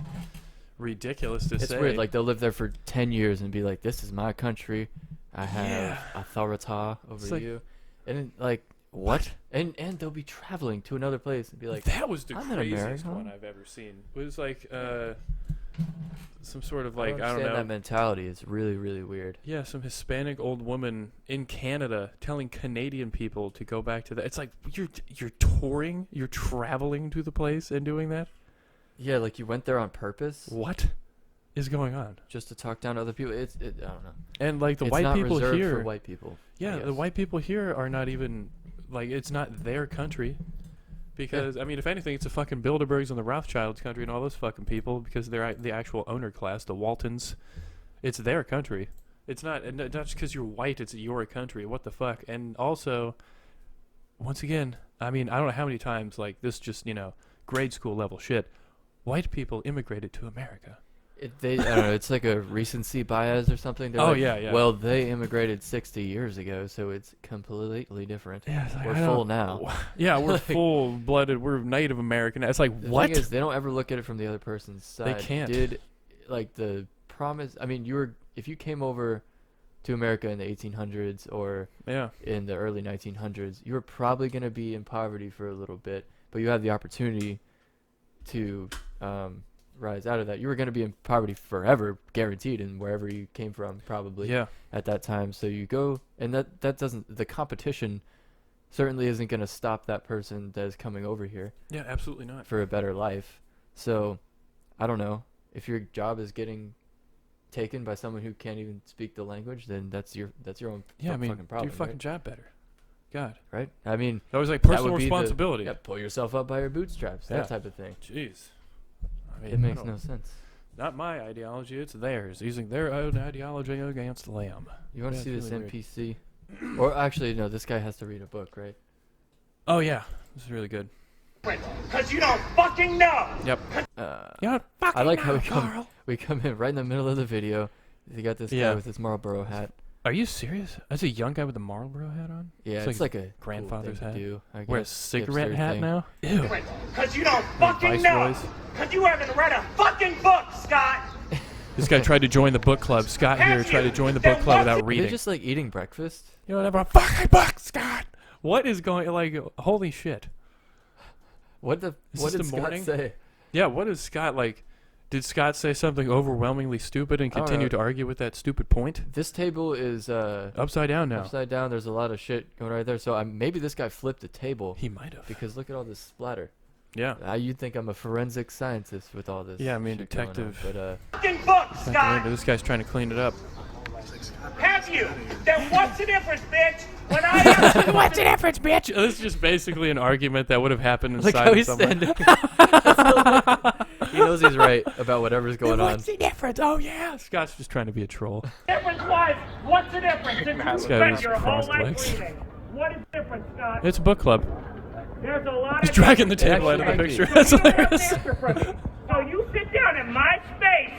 ridiculous to say. It's weird. Like they'll live there for 10 years and be like, "This is my country. I have authority over like- you," and then, like, what? And they'll be traveling to another place and be like, that was the I'm an craziest American. one I've ever seen. It was like some sort of I like, don't I don't understand know. that mentality. It's really, really weird. Yeah, some Hispanic old woman in Canada telling Canadian people to go back to that. It's like you're touring, you're traveling to the place and doing that. Yeah, like you went there on purpose What is going on? just to talk down to other people. I don't know. And like the It's white not people reserved here, for white people. I yeah, the guess. white people here are not even like, it's not their country. Because I mean, if anything, it's the fucking Bilderbergs and the Rothschilds country and all those fucking people, because they're the actual owner class, the Waltons. It's their country. It's not just because you're white. It's your country. What the fuck? And also, once again, I mean, I don't know how many times like this, just, you know, grade school level shit. White people immigrated to America. I don't know. It's like a recency bias or something. They're Oh, like, yeah. Well, they immigrated 60 years ago, so it's completely different. Yeah, it's like, We're full now. Yeah, we're Like- full-blooded. We're Native American. It's like, The what? thing is, they don't ever look at it from the other person's side. They can't. Did like the promise? I mean, if you came over to America in the 1800s or Yeah. in the early 1900s, you were probably going to be in poverty for a little bit, but you had the opportunity to rise out of that. You were going to be in poverty forever, guaranteed, and wherever you came from, probably Yeah. at that time. So you go, and that doesn't. The competition certainly isn't going to stop that person that is coming over here Yeah, absolutely not. for a better life. So I don't know, if your job is getting taken by someone who can't even speak the language, then that's your own Yeah, I mean, fucking problem, do your fucking job better. God. right? I mean, That was like that personal would be responsibility. Yeah, pull yourself up by your bootstraps, Yeah. that type of thing. Jeez. I mean, It makes I no don't- sense. Not my ideology, it's theirs. Using their own ideology against them. You want to Yeah, see it's this really weird. NPC? Or actually, no, this guy has to read a book, right? Oh, yeah. This is really good. Because you don't fucking know. Yep. You don't I fucking like how know, Carl. we come in right in the middle of the video. You got this Yeah. guy with his Marlboro hat. Are you serious? That's a young guy with a Marlboro hat on? Yeah, It's it's like like a grandfather's cool hat. thing to do, I Wear a guess, cigarette hipster hat thing. now? Ew. Because you don't fucking Vice know. Roy's. Because you haven't read a fucking book, Scott. This guy tried to join the book club. Scott here tried to join the book club without Are they reading. just like eating breakfast? You don't have a fucking book, Scott! What is going, like, holy shit. What Is did this the Scott morning? say? Yeah, what is Scott, like, did Scott say something overwhelmingly stupid and I don't continue know. to argue with that stupid point? This table is Upside down now. upside down. There's a lot of shit going right there. So maybe this guy flipped the table He might have. because look at all this splatter. Yeah. You'd think I'm a forensic scientist with all this. Yeah, I mean, shit going on, detective. but Fucking book, Fucking Scott. this guy's trying to clean it up. Have you? Then what's the difference, bitch? When I What's the difference, bitch? This is just basically an argument that would have happened look inside how of he's someone. standing. He knows he's right about whatever's going on. What's the difference? Oh yeah, Scott's just trying to be a troll. Difference was, what's the difference? If you This guy spent was your whole crossed life legs. reading, what is the difference, Scott? It's a book club. There's a lot He's of dragging the difference. table out of the actually picture. might That's You don't have to hilarious. answer for me. So you sit down in my space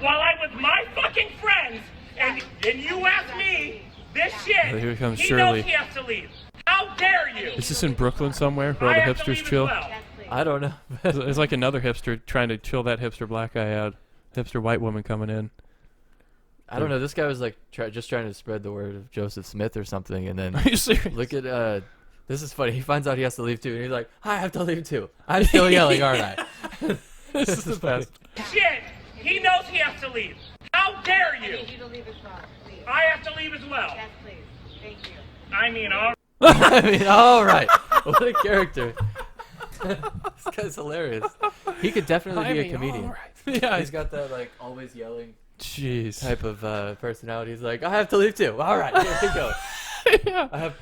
while I'm with my fucking friends, and you ask me this shit. Here comes he Shirley. knows he has to leave. How dare you? Is this in Brooklyn somewhere where all I the have to hipsters leave as chill? well. I don't know. It's like another hipster trying to chill that hipster black guy out. Hipster white woman coming in. I don't know. This guy was like just trying to spread the word of Joseph Smith or something, and then Are you serious? look at this is funny. He finds out he has to leave too, and he's like, "I have to leave too. I'm still yelling, aren't I?" This is the best. Shit. He knows he has to leave. How dare you? You to leave as well, please. I have to leave as well. Yes, please. Thank you. I mean, all I mean, all right. What a character. This guy's hilarious. He could definitely be a comedian. Yeah, He's got that like always yelling jeez. type of personality. He's like, I have to leave too. All right, here we go. Yeah. I have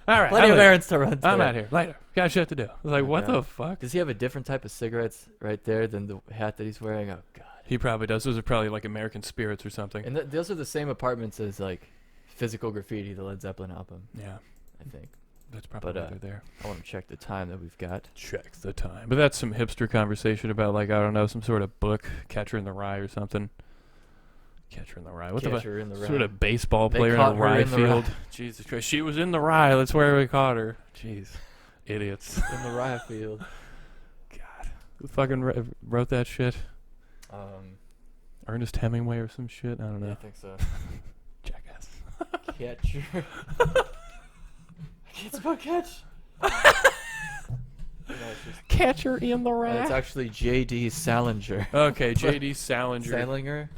All right, plenty I'm of out. errands to run. I'm today. out here. Later. Got shit to do. I was like, what God. the fuck? Does he have a different type of cigarettes right there than the hat that he's wearing? Oh god. He probably does. Those are probably like American Spirits or something. And those are the same apartments as like Physical Graffiti, the Led Zeppelin album. Yeah, I think. that's probably But, why they're there. I want to check the time that we've got. Check the time. But that's some hipster conversation about like, I don't know, some sort of book, Catcher in the Rye or something. Catcher in the Rye. What Catcher in the the Rye. sort of baseball They player in a caught her rye in the field? rye. Jesus Christ. She was in the rye. That's where we caught her. Jeez. Idiots. In the rye field. God. Who fucking wrote that shit? Ernest Hemingway or some shit? I don't know. Yeah, I think so. Jackass. Catcher. Can't spell catch. Catcher in the Rye. It's actually J.D. Salinger. Okay, J.D. Salinger. Salinger?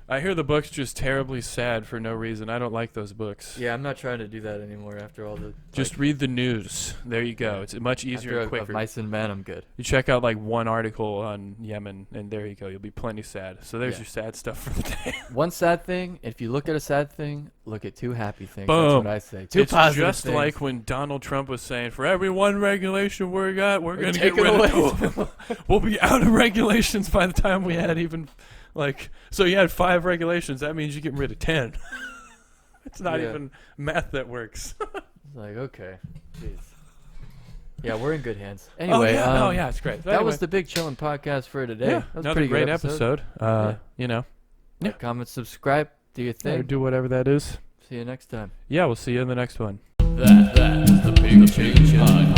I hear the book's just terribly sad for no reason. I don't like those books. Yeah, I'm not trying to do that anymore after all the... Just read the news. There you go. It's much easier and after quicker. Mice and Men, I'm good. You check out like one article on Yemen, and there you go. You'll be plenty sad. So there's Yeah. your sad stuff for the day. One sad thing, if you look at a sad thing, look at two happy things. Boom. That's what I say. Two It's positive just things. like when Donald Trump was saying, for every one regulation we're going to get taking rid away of 2. We'll be out of regulations by the time we had even, like, so you had 5 regulations. That means you're getting rid of 10. It's not Yeah. even math that works. It's like, okay. Jeez. Yeah, we're in good hands. Anyway, yeah, it's great. that was the Big Chillin Podcast for today. Yeah, That was a another pretty great good episode. episode. You know, Like, comment, subscribe, do your yeah, thing. do whatever that is. See you next time. Yeah, we'll see you in the next one. That was the Big Chillin Podcast.